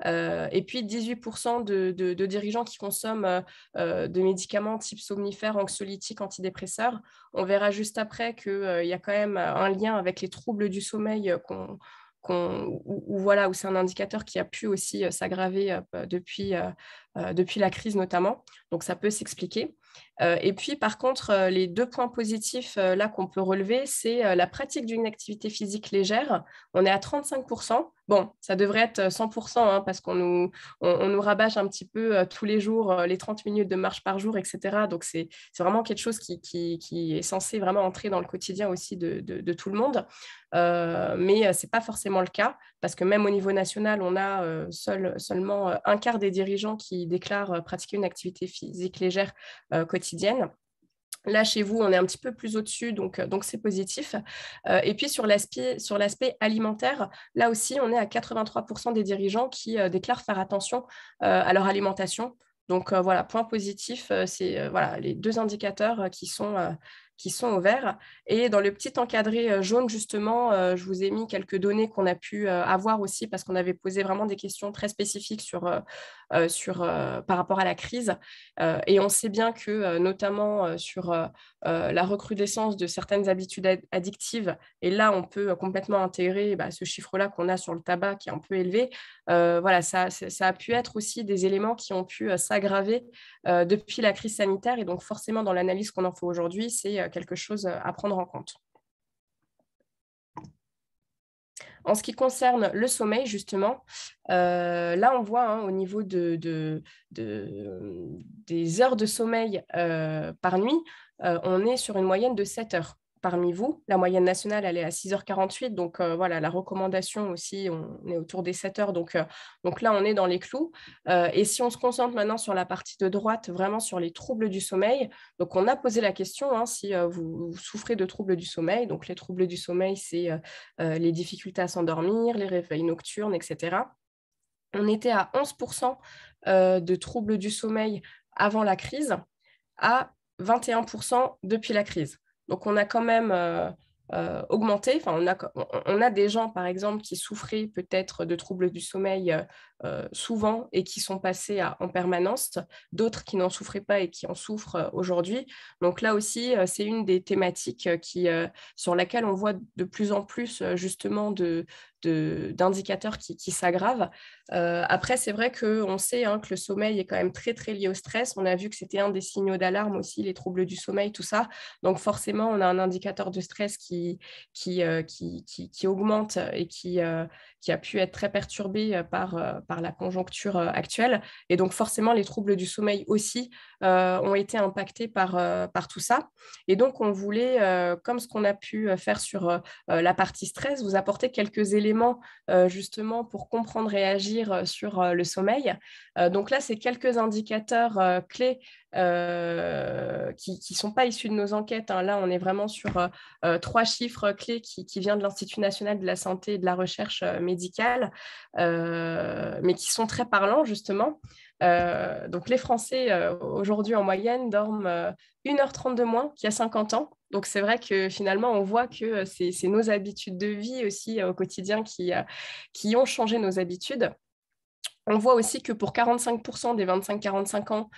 Et puis 18% de dirigeants qui consomment de médicaments type somnifères, anxiolytiques, antidépresseurs. On verra juste après qu'il y a quand même un lien avec les troubles du sommeil où c'est un indicateur qui a pu aussi s'aggraver depuis la crise notamment. Donc ça peut s'expliquer. Et puis, par contre, les 2 points positifs là qu'on peut relever, c'est la pratique d'une activité physique légère. On est à 35%. Bon, ça devrait être 100% hein, parce qu'on nous rabâche un petit peu tous les jours les 30 minutes de marche par jour, etc. Donc, c'est vraiment quelque chose qui est censé vraiment entrer dans le quotidien aussi de tout le monde. Mais ce n'est pas forcément le cas parce que même au niveau national, on a seulement un quart des dirigeants qui déclarent pratiquer une activité physique légère quotidienne. Là, chez vous, on est un petit peu plus au-dessus, donc c'est positif. Et puis, sur l'aspect alimentaire, là aussi, on est à 83% des dirigeants qui déclarent faire attention à leur alimentation. Donc, voilà, point positif, c'est les 2 indicateurs qui sont au vert. Et dans le petit encadré jaune, justement, je vous ai mis quelques données qu'on a pu avoir aussi parce qu'on avait posé vraiment des questions très spécifiques par rapport à la crise. Et on sait bien que, notamment sur la recrudescence de certaines habitudes addictives, et là, on peut complètement intégrer ce chiffre-là qu'on a sur le tabac qui est un peu élevé. Ça a pu être aussi des éléments qui ont pu s'aggraver depuis la crise sanitaire. Et donc, forcément, dans l'analyse qu'on en fait aujourd'hui, c'est quelque chose à prendre en compte. En ce qui concerne le sommeil, justement, là, on voit au niveau des heures de sommeil par nuit, on est sur une moyenne de 7 heures. Parmi vous, la moyenne nationale, elle est à 6h48. Donc, la recommandation aussi, on est autour des 7 heures. Donc là, on est dans les clous. Et si on se concentre maintenant sur la partie de droite, vraiment sur les troubles du sommeil, donc on a posé la question si vous souffrez de troubles du sommeil. Donc, les troubles du sommeil, c'est les difficultés à s'endormir, les réveils nocturnes, etc. On était à 11% de troubles du sommeil avant la crise, à 21% depuis la crise. Donc, on a quand même augmenté. Enfin, on a des gens, par exemple, qui souffraient peut-être de troubles du sommeil souvent et qui sont passés en permanence, d'autres qui n'en souffraient pas et qui en souffrent aujourd'hui. Donc là aussi, c'est une des thématiques sur laquelle on voit de plus en plus justement d'indicateurs qui s'aggravent. Après, c'est vrai qu'on sait que le sommeil est quand même très, très lié au stress. On a vu que c'était un des signaux d'alarme aussi, les troubles du sommeil, tout ça. Donc forcément, on a un indicateur de stress qui augmente et qui a pu être très perturbé par la conjoncture actuelle. Et donc forcément, les troubles du sommeil aussi ont été impactés par tout ça. Et donc, on voulait, comme ce qu'on a pu faire sur la partie stress, vous apporter quelques éléments justement pour comprendre et agir sur le sommeil. Donc là, c'est quelques indicateurs clés qui sont pas issus de nos enquêtes. Hein. Là, on est vraiment sur 3 chiffres clés qui viennent de l'Institut national de la santé et de la recherche médicale, mais qui sont très parlants, justement. Donc, les Français, aujourd'hui, en moyenne, dorment 1h30 de moins qu'il y a 50 ans. Donc, c'est vrai que finalement, on voit que c'est nos habitudes de vie aussi au quotidien qui ont changé nos habitudes. On voit aussi que pour 45% des 25-45 ans,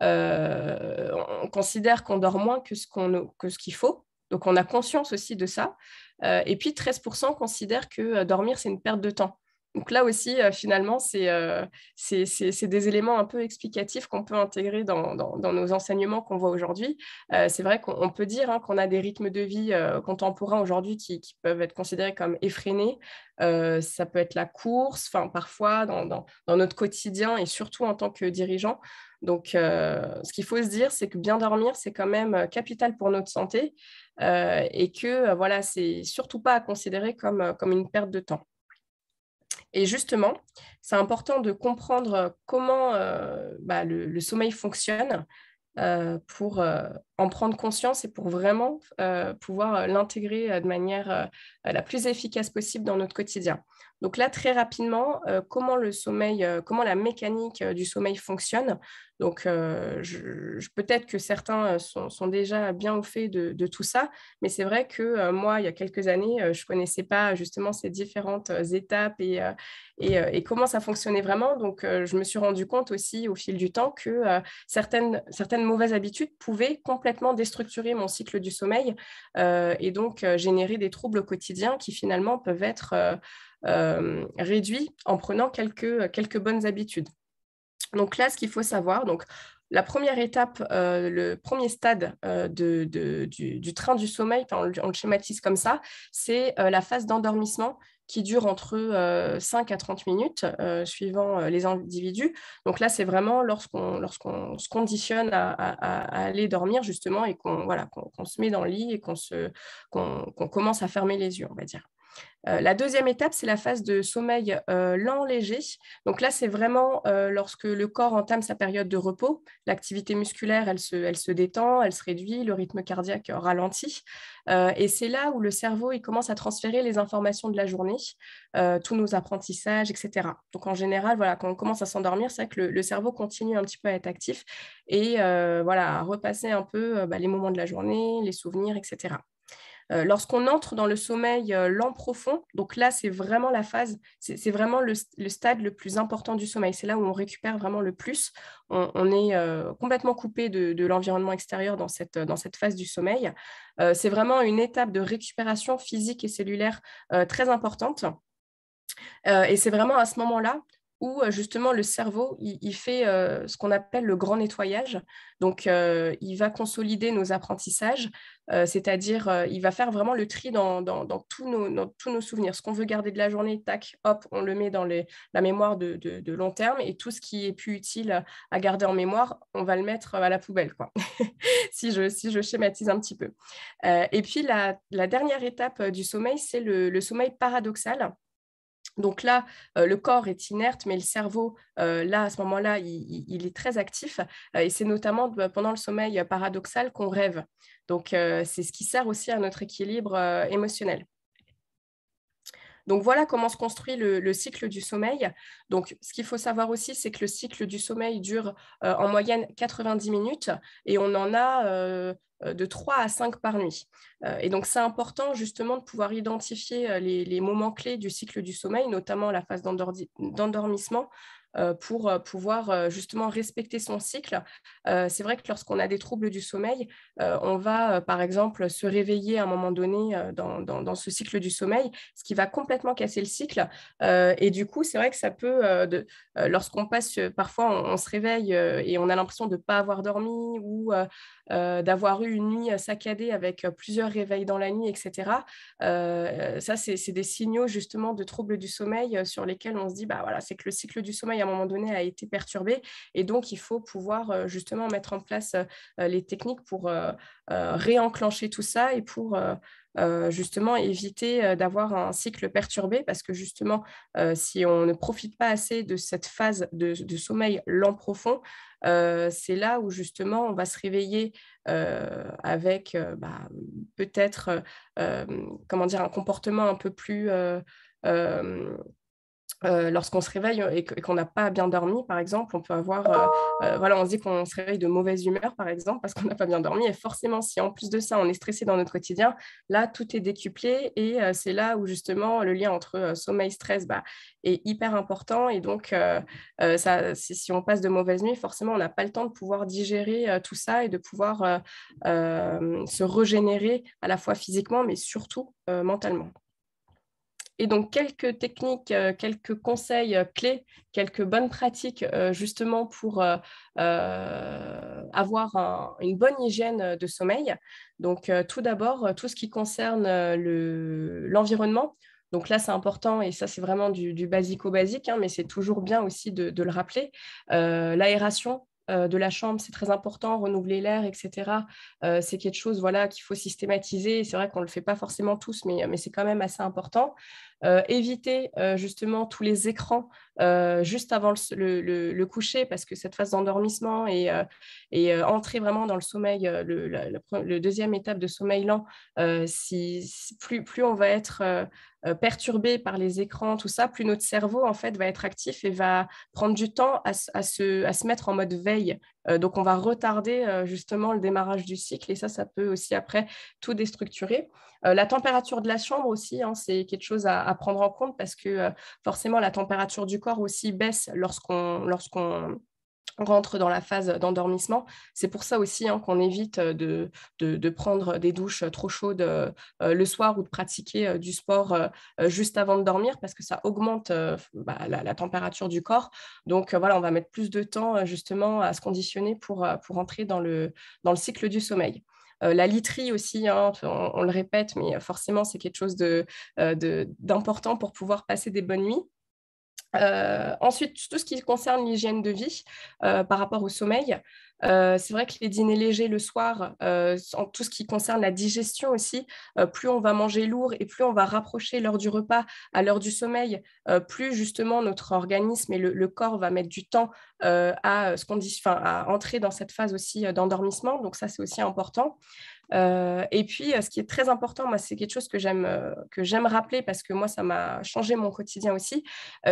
on considère qu'on dort moins que ce qu'il faut. Donc, on a conscience aussi de ça. Et puis, 13% considèrent que dormir, c'est une perte de temps. Donc là aussi, finalement, c'est des éléments un peu explicatifs qu'on peut intégrer dans nos enseignements qu'on voit aujourd'hui. C'est vrai qu'on peut dire qu'on a des rythmes de vie contemporains aujourd'hui qui peuvent être considérés comme effrénés. Ça peut être la course, parfois dans notre quotidien et surtout en tant que dirigeant. Donc, ce qu'il faut se dire, c'est que bien dormir, c'est quand même capital pour notre santé et que voilà, c'est surtout pas à considérer comme une perte de temps. Et justement, c'est important de comprendre comment le sommeil fonctionne pour en prendre conscience et pour vraiment pouvoir l'intégrer de manière la plus efficace possible dans notre quotidien. Donc là, très rapidement, comment la mécanique du sommeil fonctionne. Donc, peut-être que certains sont déjà bien au fait de tout ça, mais c'est vrai que moi, il y a quelques années, je ne connaissais pas justement ces différentes étapes et comment ça fonctionnait vraiment. Donc, je me suis rendu compte aussi au fil du temps que certaines mauvaises habitudes pouvaient complètement déstructurer mon cycle du sommeil et donc générer des troubles quotidiens qui finalement peuvent être réduits en prenant quelques bonnes habitudes. Donc là, ce qu'il faut savoir, donc la première étape, le premier stade du train du sommeil, on le schématise comme ça, c'est la phase d'endormissement qui dure entre 5 à 30 minutes, suivant les individus. Donc là, c'est vraiment lorsqu'on se conditionne à aller dormir, justement, et qu'on se met dans le lit et qu'on commence à fermer les yeux, on va dire. La deuxième étape, c'est la phase de sommeil lent, léger. Donc là, c'est vraiment lorsque le corps entame sa période de repos. L'activité musculaire, elle se détend, elle se réduit, le rythme cardiaque ralentit. Et c'est là où le cerveau il commence à transférer les informations de la journée, tous nos apprentissages, etc. Donc en général, voilà, quand on commence à s'endormir, c'est vrai que le cerveau continue un petit peu à être actif et à repasser un peu les moments de la journée, les souvenirs, etc. Lorsqu'on entre dans le sommeil lent profond, donc là, c'est vraiment la phase, c'est vraiment le stade le plus important du sommeil. C'est là où on récupère vraiment le plus. On est complètement coupé de l'environnement extérieur dans cette phase du sommeil. C'est vraiment une étape de récupération physique et cellulaire très importante. Et c'est vraiment à ce moment-là où justement le cerveau, il fait ce qu'on appelle le grand nettoyage. Donc, il va consolider nos apprentissages, c'est-à-dire il va faire vraiment le tri dans tous nos souvenirs. Ce qu'on veut garder de la journée, tac, hop, on le met dans la mémoire de long terme et tout ce qui est plus utile à garder en mémoire, on va le mettre à la poubelle, quoi. si je schématise un petit peu. Et puis, la dernière étape du sommeil, c'est le sommeil paradoxal. Donc là, le corps est inerte, mais le cerveau, là, à ce moment-là, il est très actif. Et c'est notamment pendant le sommeil paradoxal qu'on rêve. Donc, c'est ce qui sert aussi à notre équilibre émotionnel. Donc, voilà comment se construit le cycle du sommeil. Donc, ce qu'il faut savoir aussi, c'est que le cycle du sommeil dure en moyenne 90 minutes et on en a de 3 à 5 par nuit. Et donc, c'est important justement de pouvoir identifier les moments clés du cycle du sommeil, notamment la phase d'endormissement, pour pouvoir justement respecter son cycle. C'est vrai que lorsqu'on a des troubles du sommeil, on va par exemple se réveiller à un moment donné dans ce cycle du sommeil, ce qui va complètement casser le cycle. Et du coup, c'est vrai que ça peut, lorsqu'on passe, parfois on se réveille et on a l'impression de ne pas avoir dormi ou d'avoir eu une nuit saccadée avec plusieurs réveils dans la nuit, etc. Ça, c'est des signaux justement de troubles du sommeil sur lesquels on se dit, voilà, c'est que le cycle du sommeil à un moment donné a été perturbé et donc il faut pouvoir justement mettre en place les techniques pour réenclencher tout ça et pour justement éviter d'avoir un cycle perturbé parce que justement, si on ne profite pas assez de cette phase de sommeil lent profond, c'est là où justement on va se réveiller avec peut-être comment dire, un comportement un peu plus lorsqu'on se réveille et qu'on n'a pas bien dormi, par exemple, on peut avoir, voilà, on se dit qu'on se réveille de mauvaise humeur, par exemple, parce qu'on n'a pas bien dormi. Et forcément, si en plus de ça, on est stressé dans notre quotidien, là, tout est décuplé. Et c'est là où, justement, le lien entre sommeil-stress est hyper important. Et donc, si on passe de mauvaises nuits, forcément, on n'a pas le temps de pouvoir digérer tout ça et de pouvoir se régénérer à la fois physiquement, mais surtout mentalement. Et donc, quelques techniques, quelques conseils clés, quelques bonnes pratiques justement pour avoir une bonne hygiène de sommeil. Donc, tout d'abord, tout ce qui concerne l'environnement. Donc là, c'est important et ça, c'est vraiment du basico-basique, mais c'est toujours bien aussi de le rappeler. L'aération de la chambre, c'est très important, renouveler l'air, etc. C'est quelque chose voilà, qu'il faut systématiser. C'est vrai qu'on ne le fait pas forcément tous, mais c'est quand même assez important. Éviter justement tous les écrans juste avant le coucher parce que cette phase d'endormissement et entrer vraiment dans le sommeil, le deuxième étape de sommeil lent, plus on va être perturbé par les écrans, tout ça, plus notre cerveau en fait va être actif et va prendre du temps à se mettre en mode veille. Donc on va retarder justement le démarrage du cycle et ça peut aussi après tout déstructurer. La température de la chambre aussi, c'est quelque chose à prendre en compte parce que forcément la température du corps aussi baisse lorsqu'on rentre dans la phase d'endormissement. C'est pour ça aussi qu'on évite de prendre des douches trop chaudes le soir ou de pratiquer du sport juste avant de dormir parce que ça augmente la température du corps. Donc voilà, on va mettre plus de temps justement à se conditionner pour entrer dans le cycle du sommeil. La literie aussi, on le répète, mais forcément, c'est quelque chose d'important pour pouvoir passer des bonnes nuits. Ensuite, tout ce qui concerne l'hygiène de vie par rapport au sommeil, c'est vrai que les dîners légers le soir, en tout ce qui concerne la digestion aussi, plus on va manger lourd et plus on va rapprocher l'heure du repas à l'heure du sommeil, plus justement notre organisme et le corps va mettre du temps à entrer dans cette phase aussi d'endormissement. Donc ça, c'est aussi important. Et puis, ce qui est très important, moi, c'est quelque chose que j'aime rappeler parce que moi, ça m'a changé mon quotidien aussi,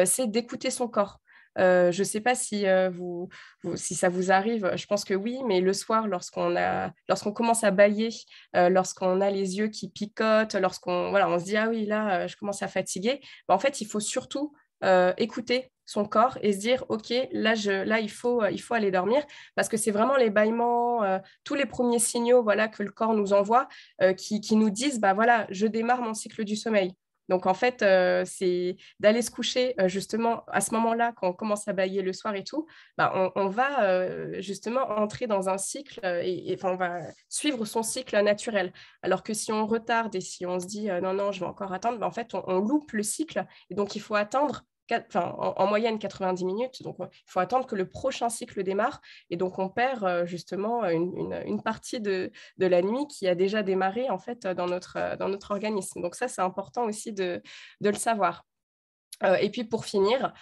c'est d'écouter son corps. Je ne sais pas si ça vous arrive, je pense que oui, mais le soir, lorsqu'on commence à bâiller, lorsqu'on a les yeux qui picotent, on se dit « Ah oui, là, je commence à fatiguer », en fait, il faut surtout écouter son corps et se dire ok, là il faut aller dormir parce que c'est vraiment les bâillements, tous les premiers signaux voilà, que le corps nous envoie qui nous disent voilà, je démarre mon cycle du sommeil. Donc en fait, c'est d'aller se coucher justement à ce moment-là quand on commence à bâiller le soir et tout, on va justement entrer dans un cycle et on va suivre son cycle naturel. Alors que si on retarde et si on se dit non, je vais encore attendre, en fait on loupe le cycle et donc il faut attendre en moyenne 90 minutes. Donc, il faut attendre que le prochain cycle démarre. Et donc, on perd justement une partie de la nuit qui a déjà démarré en fait, dans notre organisme. Donc, ça, c'est important aussi de le savoir. Et puis pour finir,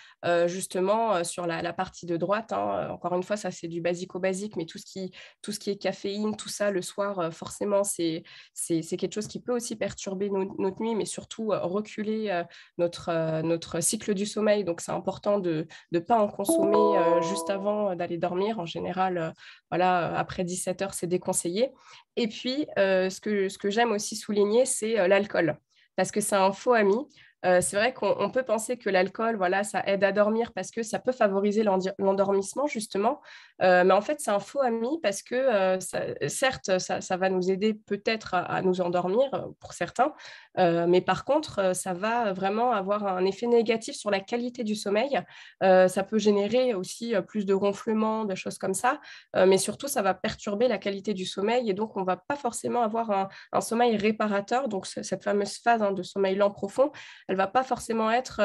justement sur la partie de droite, encore une fois, ça c'est du basico-basique, mais tout ce qui est caféine, tout ça le soir, forcément, c'est quelque chose qui peut aussi perturber notre nuit, mais surtout reculer notre cycle du sommeil. Donc c'est important de ne pas en consommer juste avant d'aller dormir. En général, voilà, après 17 heures, c'est déconseillé. Et puis, ce que j'aime aussi souligner, c'est l'alcool, parce que c'est un faux ami. C'est vrai qu'on peut penser que l'alcool, voilà, ça aide à dormir parce que ça peut favoriser l'endormissement, justement. Mais en fait, c'est un faux ami parce que, certes, ça va nous aider peut-être à nous endormir pour certains, mais par contre, ça va vraiment avoir un effet négatif sur la qualité du sommeil. Ça peut générer aussi plus de ronflements, de choses comme ça, mais surtout, ça va perturber la qualité du sommeil et donc, on ne va pas forcément avoir un sommeil réparateur. Donc, cette fameuse phase de sommeil lent profond, elle ne va pas forcément être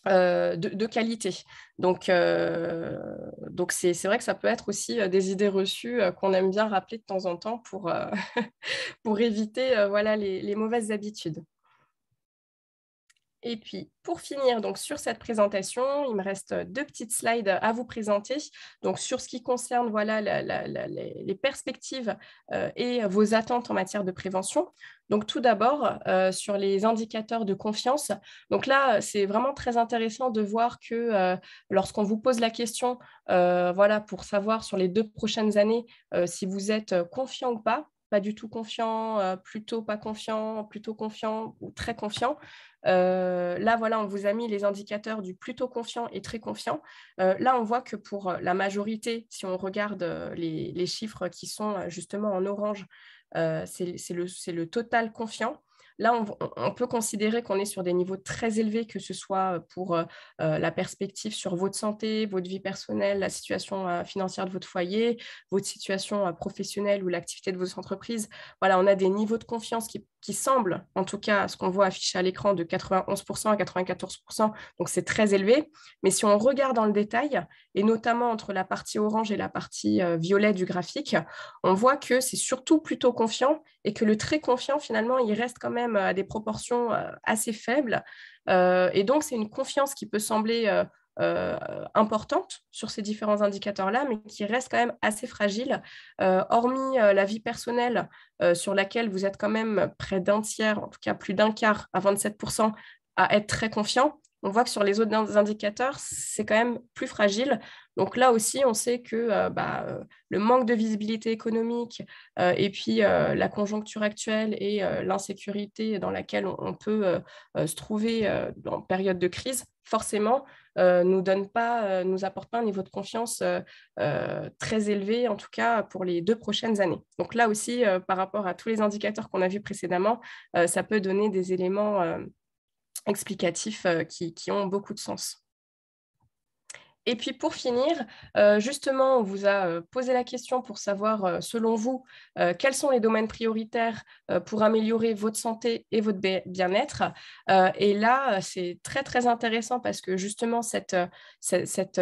de qualité. Donc c'est vrai que ça peut être aussi des idées reçues qu'on aime bien rappeler de temps en temps pour éviter voilà, les mauvaises habitudes. Et puis, pour finir donc, sur cette présentation, il me reste 2 petites slides à vous présenter. Donc, sur ce qui concerne voilà, les perspectives et vos attentes en matière de prévention. Donc, tout d'abord, sur les indicateurs de confiance. Donc là, c'est vraiment très intéressant de voir que lorsqu'on vous pose la question, voilà, pour savoir sur les 2 prochaines années si vous êtes confiant ou pas du tout confiant, plutôt pas confiant, plutôt confiant ou très confiant. Là, voilà, on vous a mis les indicateurs du plutôt confiant et très confiant. Là, on voit que pour la majorité, si on regarde les chiffres qui sont justement en orange, c'est le total confiant. Là, on peut considérer qu'on est sur des niveaux très élevés, que ce soit pour la perspective sur votre santé, votre vie personnelle, la situation financière de votre foyer, votre situation professionnelle ou l'activité de votre entreprise. Voilà, on a des niveaux de confiance qui semblent, en tout cas, ce qu'on voit affiché à l'écran, de 91% à 94%. Donc, c'est très élevé. Mais si on regarde dans le détail, et notamment entre la partie orange et la partie violet du graphique, on voit que c'est surtout plutôt confiant et que le très confiant, finalement, il reste quand même à des proportions assez faibles. Et donc, c'est une confiance qui peut sembler importante sur ces différents indicateurs-là, mais qui reste quand même assez fragile. Hormis la vie personnelle, sur laquelle vous êtes quand même près d'un tiers, en tout cas plus d'un quart, à 27%, à être très confiant, on voit que sur les autres indicateurs, c'est quand même plus fragile. Donc là aussi, on sait que le manque de visibilité économique et puis la conjoncture actuelle et l'insécurité dans laquelle on peut se trouver en période de crise, forcément, nous apporte pas un niveau de confiance très élevé, en tout cas pour les 2 prochaines années. Donc là aussi, par rapport à tous les indicateurs qu'on a vus précédemment, ça peut donner des éléments explicatifs qui ont beaucoup de sens. Et puis pour finir, justement, on vous a posé la question pour savoir, selon vous, quels sont les domaines prioritaires pour améliorer votre santé et votre bien-être. Et là, c'est très, très intéressant parce que justement, cette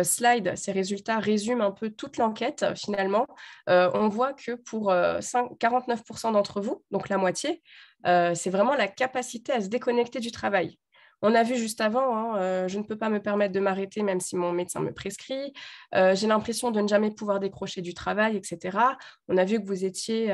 slide, ces résultats résument un peu toute l'enquête finalement. On voit que pour 49% d'entre vous, donc la moitié, c'est vraiment la capacité à se déconnecter du travail. On a vu juste avant, je ne peux pas me permettre de m'arrêter même si mon médecin me prescrit. J'ai l'impression de ne jamais pouvoir décrocher du travail, etc. On a vu que vous étiez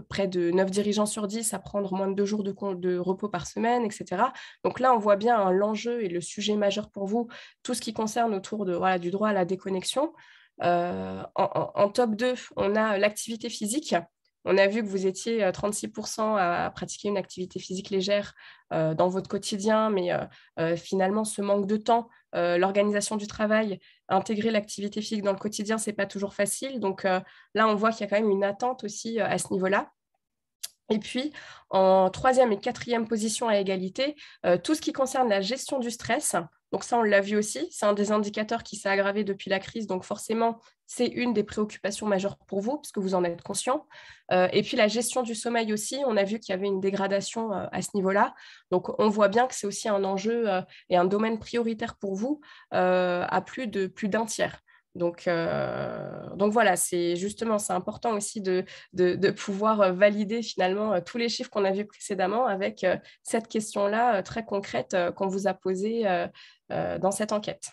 près de 9 dirigeants sur 10 à prendre moins de 2 jours de repos par semaine, etc. Donc là, on voit bien l'enjeu et le sujet majeur pour vous, tout ce qui concerne autour du droit à la déconnexion. En top 2, on a l'activité physique. On a vu que vous étiez 36% à pratiquer une activité physique légère dans votre quotidien, mais finalement, ce manque de temps, l'organisation du travail, intégrer l'activité physique dans le quotidien, ce n'est pas toujours facile. Donc là, on voit qu'il y a quand même une attente aussi à ce niveau-là. Et puis, en 3e et 4e position à égalité, tout ce qui concerne la gestion du stress. Donc ça, on l'a vu aussi, c'est un des indicateurs qui s'est aggravé depuis la crise. Donc forcément, c'est une des préoccupations majeures pour vous, parce que vous en êtes conscient. Et puis la gestion du sommeil aussi, on a vu qu'il y avait une dégradation à ce niveau-là. Donc on voit bien que c'est aussi un enjeu et un domaine prioritaire pour vous à plus d'un tiers. Donc voilà, c'est important aussi de pouvoir valider finalement tous les chiffres qu'on a vus précédemment avec cette question-là très concrète qu'on vous a posée dans cette enquête.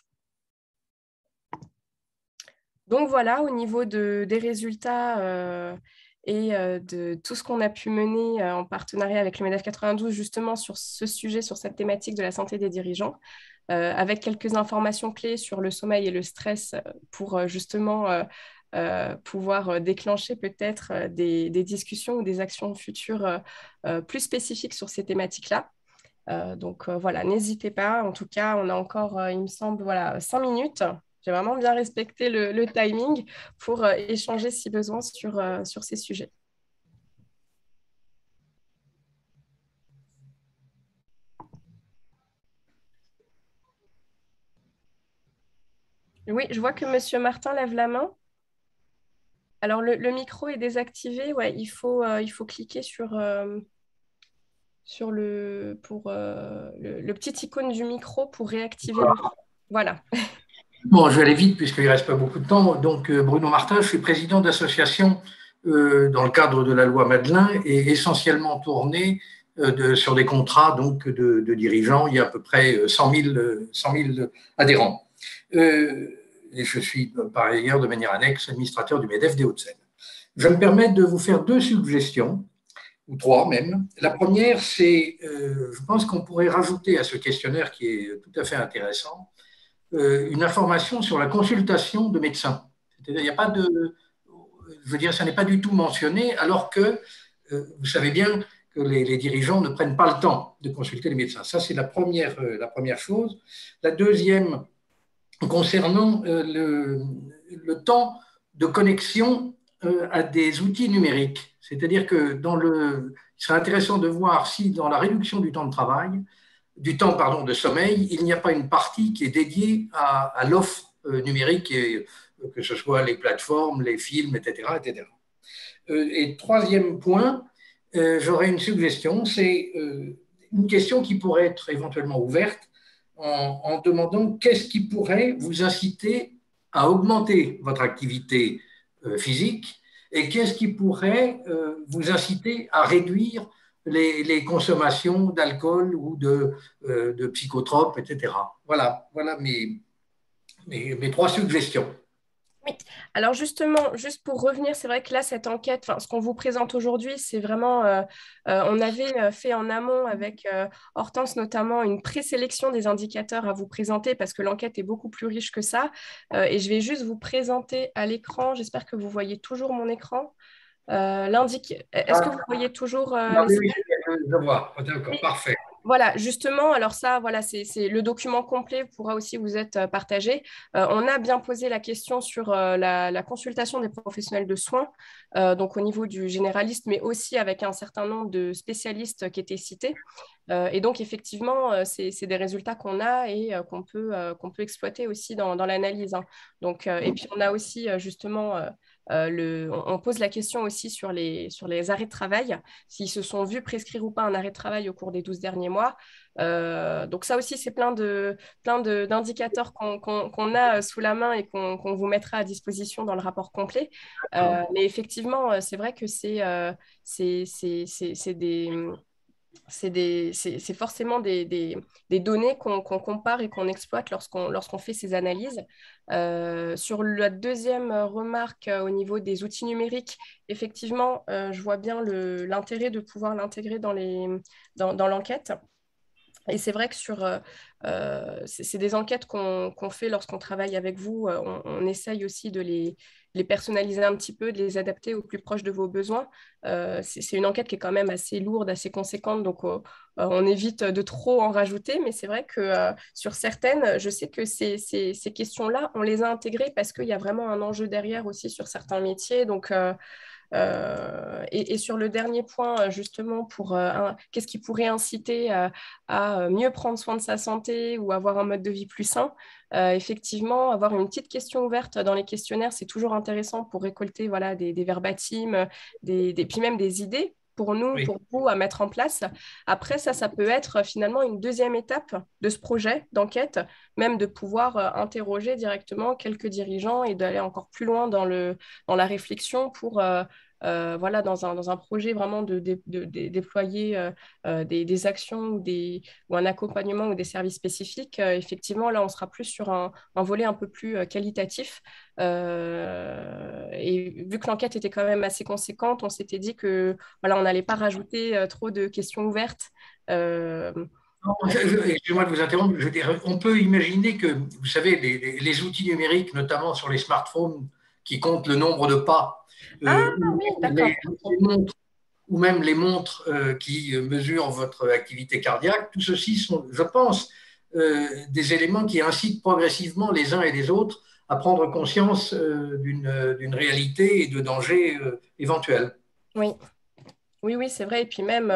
Donc voilà, au niveau des résultats et de tout ce qu'on a pu mener en partenariat avec le MEDEF 92 justement sur ce sujet, sur cette thématique de la santé des dirigeants, avec quelques informations clés sur le sommeil et le stress pour justement pouvoir déclencher peut-être des discussions ou des actions futures plus spécifiques sur ces thématiques-là. Donc voilà, n'hésitez pas. En tout cas, on a encore, il me semble, 5 minutes. J'ai vraiment bien respecté le timing pour échanger si besoin sur ces sujets. Oui, je vois que Monsieur Martin lève la main. Alors, le micro est désactivé. Ouais, il faut cliquer sur... sur le petit icône du micro pour réactiver le son. Voilà. Bon, je vais aller vite puisqu'il ne reste pas beaucoup de temps. Donc, Bruno Martin, je suis président d'association dans le cadre de la loi Madelin et essentiellement tourné sur des contrats donc, de dirigeants. Il y a à peu près 100 000 adhérents. Et je suis par ailleurs de manière annexe administrateur du MEDEF des Hauts-de-Seine. Je me permets de vous faire 2 suggestions, ou 3 même. La première, c'est, je pense qu'on pourrait rajouter à ce questionnaire qui est tout à fait intéressant, une information sur la consultation de médecins. C'est-à-dire, il n'y a pas de, je veux dire, ça n'est pas du tout mentionné, alors que vous savez bien que les dirigeants ne prennent pas le temps de consulter les médecins. Ça, c'est la première chose. La deuxième, concernant le temps de connexion à des outils numériques. C'est-à-dire que il serait intéressant de voir si dans la réduction du temps de travail, du temps de sommeil, il n'y a pas une partie qui est dédiée à l'offre numérique, que ce soit les plateformes, les films, etc. etc. Et troisième point, j'aurais une suggestion, c'est une question qui pourrait être éventuellement ouverte en demandant qu'est-ce qui pourrait vous inciter à augmenter votre activité physique et qu'est-ce qui pourrait vous inciter à réduire les consommations d'alcool ou de psychotropes, etc. Voilà mes 3 suggestions. Oui. Alors justement, juste pour revenir, c'est vrai que là, cette enquête, ce qu'on vous présente aujourd'hui, c'est vraiment, on avait fait en amont avec Hortense notamment une présélection des indicateurs à vous présenter parce que l'enquête est beaucoup plus riche que ça. Et je vais juste vous présenter à l'écran, j'espère que vous voyez toujours mon écran. Est-ce que vous voyez toujours oui, je vois, d'accord, parfait. Voilà, justement, alors ça, voilà, c'est le document complet pourra aussi vous être partagé. On a bien posé la question sur la consultation des professionnels de soins, donc au niveau du généraliste, mais aussi avec un certain nombre de spécialistes qui étaient cités. Et donc, effectivement, c'est des résultats qu'on a et qu'on peut exploiter aussi dans l'analyse. Hein. Donc, et puis, on a aussi justement... on pose la question aussi sur les arrêts de travail, s'ils se sont vus prescrire ou pas un arrêt de travail au cours des 12 derniers mois. Donc ça aussi, c'est plein d'indicateurs qu'on a sous la main et qu'on vous mettra à disposition dans le rapport complet. Mais effectivement, c'est vrai que c'est forcément des données qu'on compare et qu'on exploite lorsqu'on fait ces analyses. Sur la deuxième remarque au niveau des outils numériques, effectivement, je vois bien l'intérêt de pouvoir l'intégrer dans l'enquête. Et c'est vrai que c'est des enquêtes qu'on fait lorsqu'on travaille avec vous. On essaye aussi de les personnaliser un petit peu, de les adapter au plus proche de vos besoins. C'est une enquête qui est quand même assez lourde, assez conséquente, donc on évite de trop en rajouter. Mais c'est vrai que sur certaines, je sais que ces questions-là, on les a intégrées parce qu'il y a vraiment un enjeu derrière aussi sur certains métiers. Donc, et sur le dernier point, justement, qu'est-ce qui pourrait inciter à mieux prendre soin de sa santé ou avoir un mode de vie plus sain, effectivement, avoir une petite question ouverte dans les questionnaires, c'est toujours intéressant pour récolter voilà, des verbatims, puis même des idées pour nous, Oui. pour vous, à mettre en place. Après, ça peut être finalement une deuxième étape de ce projet d'enquête, même de pouvoir interroger directement quelques dirigeants et d'aller encore plus loin dans la réflexion pour, voilà, dans un projet vraiment de déployer des actions ou un accompagnement ou des services spécifiques. Effectivement, là, on sera plus sur un volet un peu plus qualitatif. Et vu que l'enquête était quand même assez conséquente, on s'était dit que voilà, on n'allait pas rajouter trop de questions ouvertes. Excusez-moi de vous interrompre. Je veux dire, on peut imaginer que, vous savez, les outils numériques, notamment sur les smartphones, qui comptent le nombre de pas, oui, d'accord. ou même les montres qui mesurent votre activité cardiaque, tout ceci sont, je pense, des éléments qui incitent progressivement les uns et les autres à prendre conscience d'une réalité et de dangers éventuels. Oui. Oui, c'est vrai. Et puis même,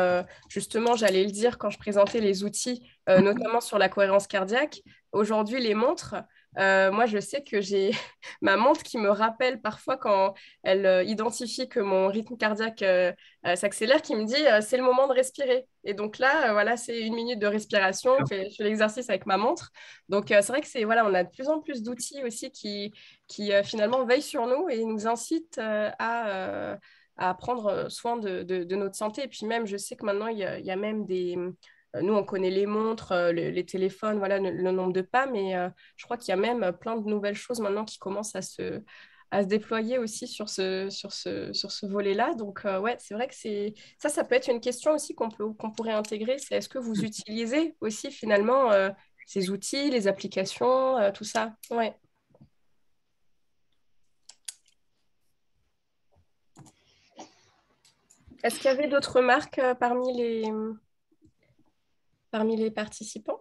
justement, j'allais le dire quand je présentais les outils, notamment sur la cohérence cardiaque. Aujourd'hui, les montres, moi, je sais que j'ai ma montre qui me rappelle parfois quand elle identifie que mon rythme cardiaque s'accélère, qui me dit c'est le moment de respirer. Et donc là, voilà, c'est 1 minute de respiration. Je fais l'exercice avec ma montre. Donc, c'est vrai que voilà, on a de plus en plus d'outils aussi qui finalement veillent sur nous et nous incitent à prendre soin de notre santé. Et puis même, je sais que maintenant, il y a même des... Nous, on connaît les montres, les téléphones, voilà, le nombre de pas, mais je crois qu'il y a même plein de nouvelles choses maintenant qui commencent à se déployer aussi sur ce volet-là. Donc, ouais, c'est vrai que ça peut être une question aussi qu'on pourrait intégrer. C'est est-ce que vous utilisez aussi finalement ces outils, les applications, tout ça? Ouais. Est-ce qu'il y avait d'autres remarques parmi les participants?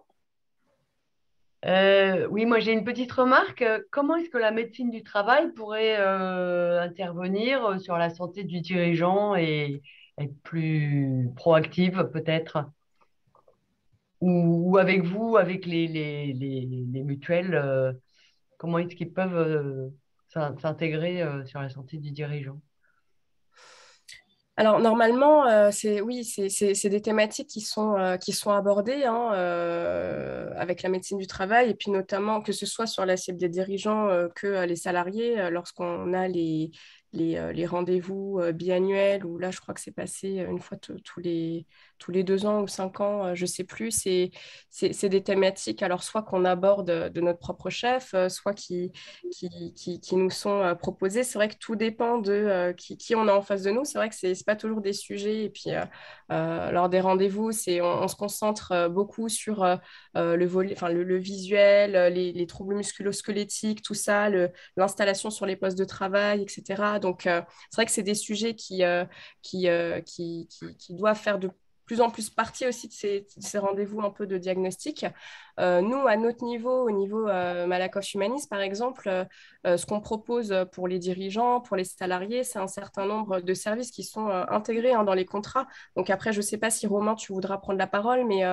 Oui, moi j'ai une petite remarque. Comment est-ce que la médecine du travail pourrait intervenir sur la santé du dirigeant et être plus proactive peut-être? Ou avec vous, avec les mutuelles, comment est-ce qu'ils peuvent s'intégrer sur la santé du dirigeant? Alors normalement, oui, c'est des thématiques qui sont abordées hein, avec la médecine du travail et puis notamment que ce soit sur la cible des dirigeants que les salariés lorsqu'on a les rendez-vous biannuels où là je crois que c'est passé une fois tous les 2 ans ou 5 ans, je ne sais plus. C'est des thématiques alors soit qu'on aborde de notre propre chef, soit qui nous sont proposées. C'est vrai que tout dépend de qui on a en face de nous. C'est vrai que c'est pas toujours des sujets. Et puis, lors des rendez-vous, on se concentre beaucoup sur le, le visuel, les troubles musculo-squelettiques, tout ça, l'installation sur les postes de travail, etc. Donc, c'est vrai que c'est des sujets qui doivent faire de plus en plus partie aussi de ces rendez-vous un peu de diagnostic. Nous, à notre niveau, au niveau Malakoff Humanis, par exemple, ce qu'on propose pour les dirigeants, pour les salariés, c'est un certain nombre de services qui sont intégrés hein, dans les contrats. Donc après, je ne sais pas si Romain, tu voudras prendre la parole, mais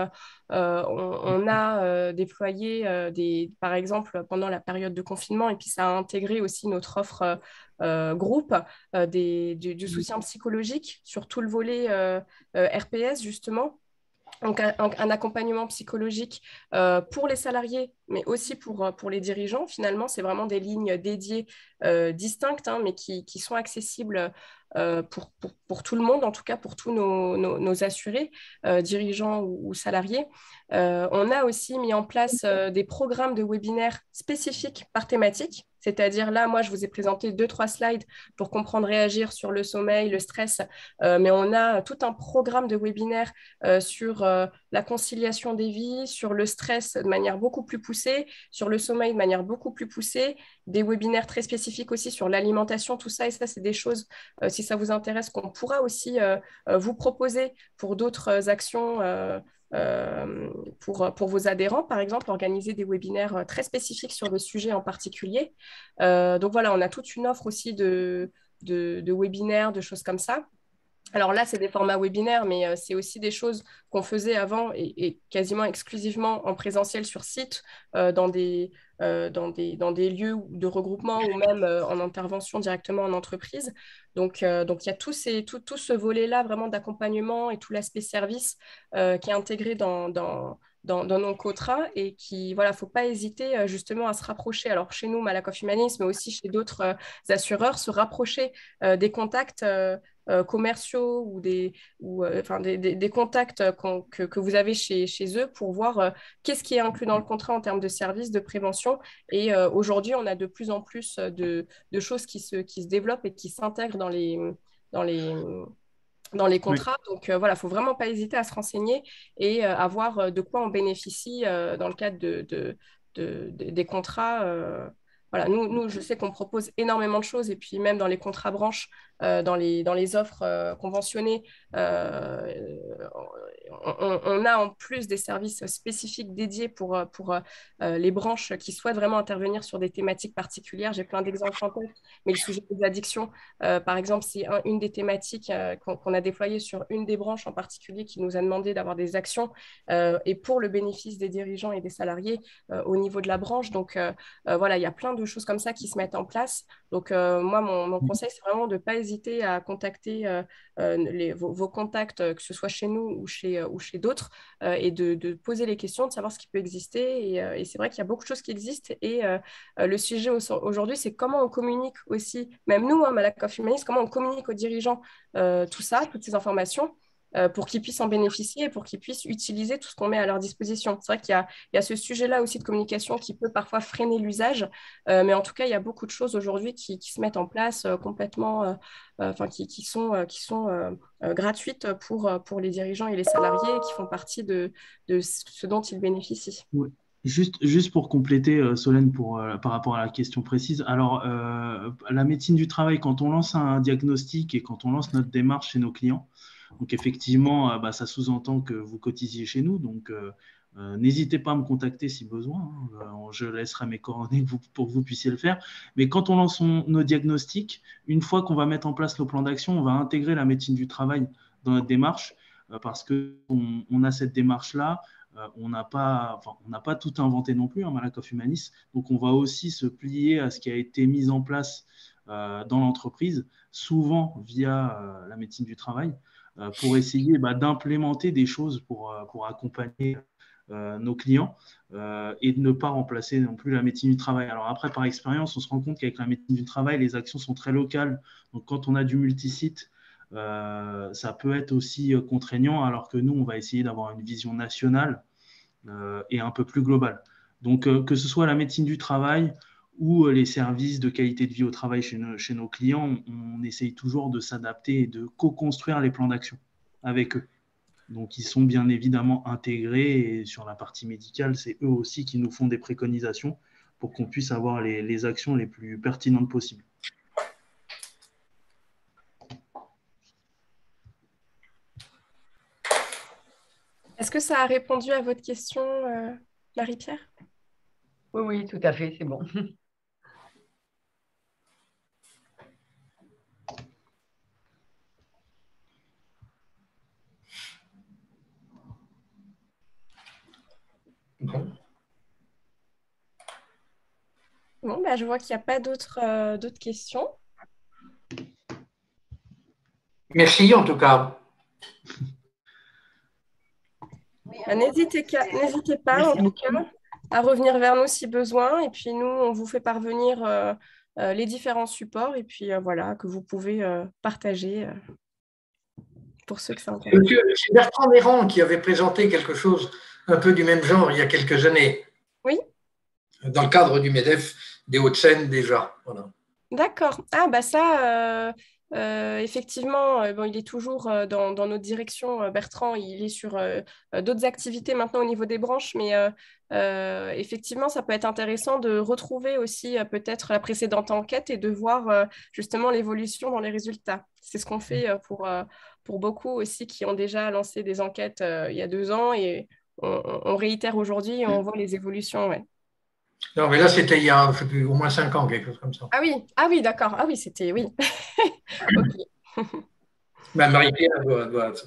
on a déployé, par exemple, pendant la période de confinement, et puis ça a intégré aussi notre offre groupe, du soutien psychologique sur tout le volet RPS, justement. Donc, un accompagnement psychologique pour les salariés, mais aussi pour les dirigeants. Finalement, c'est vraiment des lignes dédiées distinctes, hein, mais qui sont accessibles pour tout le monde, en tout cas pour tous nos assurés, dirigeants ou salariés. On a aussi mis en place des programmes de webinaires spécifiques par thématique. C'est-à-dire là, moi, je vous ai présenté 2-3 slides pour comprendre réagir sur le sommeil, le stress, mais on a tout un programme de webinaires sur la conciliation des vies, sur le stress de manière beaucoup plus poussée, sur le sommeil de manière beaucoup plus poussée, des webinaires très spécifiques aussi sur l'alimentation, tout ça. Et ça, c'est des choses, si ça vous intéresse, qu'on pourra aussi vous proposer pour d'autres actions pour vos adhérents, par exemple, organiser des webinaires très spécifiques sur le sujet en particulier. Donc voilà, on a toute une offre aussi de webinaires, de choses comme ça. Alors là, c'est des formats webinaires, mais c'est aussi des choses qu'on faisait avant et quasiment exclusivement en présentiel sur site, dans des lieux de regroupement ou même en intervention directement en entreprise. Donc il y a tout ce volet-là vraiment d'accompagnement et tout l'aspect service qui est intégré dans nos contrats et qui, voilà, faut pas hésiter justement à se rapprocher. Alors chez nous, Malakoff Humanis, mais aussi chez d'autres assureurs, se rapprocher des contacts commerciaux enfin, des contacts que vous avez chez eux pour voir qu'est-ce qui est inclus dans le contrat en termes de services, de prévention. Et aujourd'hui, on a de plus en plus de choses qui se développent et qui s'intègrent dans les, dans les contrats. Oui. Donc voilà, il ne faut vraiment pas hésiter à se renseigner et à voir de quoi on bénéficie dans le cadre des contrats. Voilà, nous, je sais qu'on propose énormément de choses et puis même dans les contrats branches, dans les offres conventionnées, on a en plus des services spécifiques dédiés pour les branches qui souhaitent vraiment intervenir sur des thématiques particulières. J'ai plein d'exemples en tête, mais le sujet des addictions, par exemple, c'est une des thématiques qu'on a déployées sur une des branches en particulier qui nous a demandé d'avoir des actions et pour le bénéfice des dirigeants et des salariés au niveau de la branche. Donc, voilà, il y a plein de choses comme ça qui se mettent en place. Donc, moi, mon conseil, c'est vraiment de ne pas hésiter à contacter vos contacts, que ce soit chez nous ou chez d'autres, et de poser les questions, de savoir ce qui peut exister. Et c'est vrai qu'il y a beaucoup de choses qui existent. Et le sujet aujourd'hui, c'est comment on communique aussi, même nous, hein, Malakoff Humanist, comment on communique aux dirigeants tout ça, toutes ces informations pour qu'ils puissent en bénéficier et pour qu'ils puissent utiliser tout ce qu'on met à leur disposition. C'est vrai qu'il y a ce sujet-là aussi de communication qui peut parfois freiner l'usage, mais en tout cas, il y a beaucoup de choses aujourd'hui qui se mettent en place complètement, enfin, qui sont gratuites pour les dirigeants et les salariés qui font partie de ce dont ils bénéficient. Ouais. Juste pour compléter, Solène, par rapport à la question précise, alors la médecine du travail, quand on lance un diagnostic et quand on lance notre démarche chez nos clients, donc effectivement, ça sous-entend que vous cotisiez chez nous, donc n'hésitez pas à me contacter si besoin, hein. Je laisserai mes coordonnées pour que vous puissiez le faire. Mais quand on lance nos diagnostics, une fois qu'on va mettre en place nos plans d'action, on va intégrer la médecine du travail dans notre démarche parce qu'on a cette démarche-là. On n'a pas tout inventé non plus, hein, Malakoff Humanist. Donc, on va aussi se plier à ce qui a été mis en place dans l'entreprise, souvent via la médecine du travail, pour essayer d'implémenter des choses pour accompagner nos clients et de ne pas remplacer non plus la médecine du travail. Alors après, par expérience, on se rend compte qu'avec la médecine du travail, les actions sont très locales. Donc, quand on a du multisite, ça peut être aussi contraignant, alors que nous, on va essayer d'avoir une vision nationale et un peu plus globale. Donc, que ce soit la médecine du travail ou les services de qualité de vie au travail chez nos clients, on essaye toujours de s'adapter et de co-construire les plans d'action avec eux. Donc, ils sont bien évidemment intégrés et sur la partie médicale, c'est eux aussi qui nous font des préconisations pour qu'on puisse avoir les actions les plus pertinentes possibles. Est-ce que ça a répondu à votre question, Marie-Pierre? Oui, oui, tout à fait, c'est bon. Bon, je vois qu'il n'y a pas d'autres questions. Merci en tout cas. N'hésitez pas, en tout cas, à revenir vers nous si besoin. Et puis, nous, on vous fait parvenir les différents supports et puis voilà, que vous pouvez partager pour ceux que ça intéresse. C'est Bertrand Néron qui avait présenté quelque chose un peu du même genre il y a quelques années. Oui. Dans le cadre du MEDEF des Hauts-de-Seine déjà. Voilà. D'accord. Ah, ça, effectivement, il est toujours dans notre direction. Bertrand, il est sur d'autres activités maintenant au niveau des branches, mais effectivement, ça peut être intéressant de retrouver aussi peut-être la précédente enquête et de voir justement l'évolution dans les résultats. C'est ce qu'on fait pour beaucoup aussi qui ont déjà lancé des enquêtes il y a 2 ans et on réitère aujourd'hui et on voit les évolutions. Ouais. Non, mais là, c'était il y a, je sais plus, au moins 5 ans, quelque chose comme ça. Ah oui, d'accord. Ah oui, c'était, oui. Ok. Marie-Pierre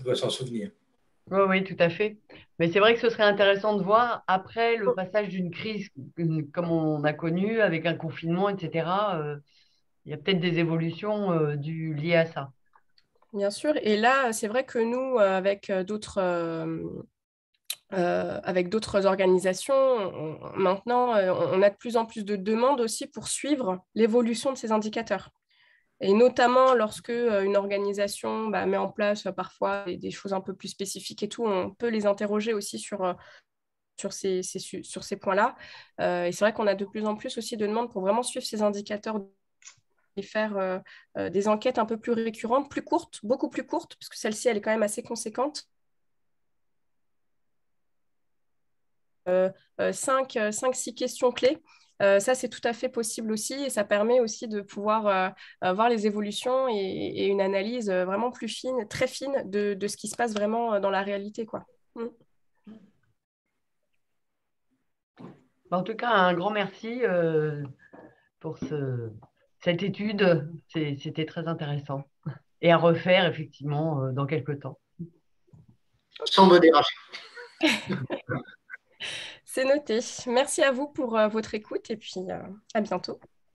doit s'en souvenir. Oui, oui, tout à fait. Mais c'est vrai que ce serait intéressant de voir après le passage d'une crise comme on a connu avec un confinement, etc. Il y a peut-être des évolutions liées à ça. Bien sûr. Et là, c'est vrai que nous, avec d'autres organisations, maintenant, on a de plus en plus de demandes aussi pour suivre l'évolution de ces indicateurs. Et notamment lorsque une organisation met en place parfois des choses un peu plus spécifiques et tout, on peut les interroger aussi sur ces points-là. Et c'est vrai qu'on a de plus en plus aussi de demandes pour vraiment suivre ces indicateurs et faire des enquêtes un peu plus récurrentes, plus courtes, beaucoup plus courtes, parce que celle-ci, elle est quand même assez conséquente. 5-6 questions clés. Ça, c'est tout à fait possible aussi et ça permet aussi de pouvoir voir les évolutions et une analyse vraiment plus fine, très fine de ce qui se passe vraiment dans la réalité, quoi. Mm. En tout cas, un grand merci pour cette étude. C'était très intéressant. Et à refaire, effectivement, dans quelques temps. Sans modération. C'est noté. Merci à vous pour votre écoute et puis à bientôt.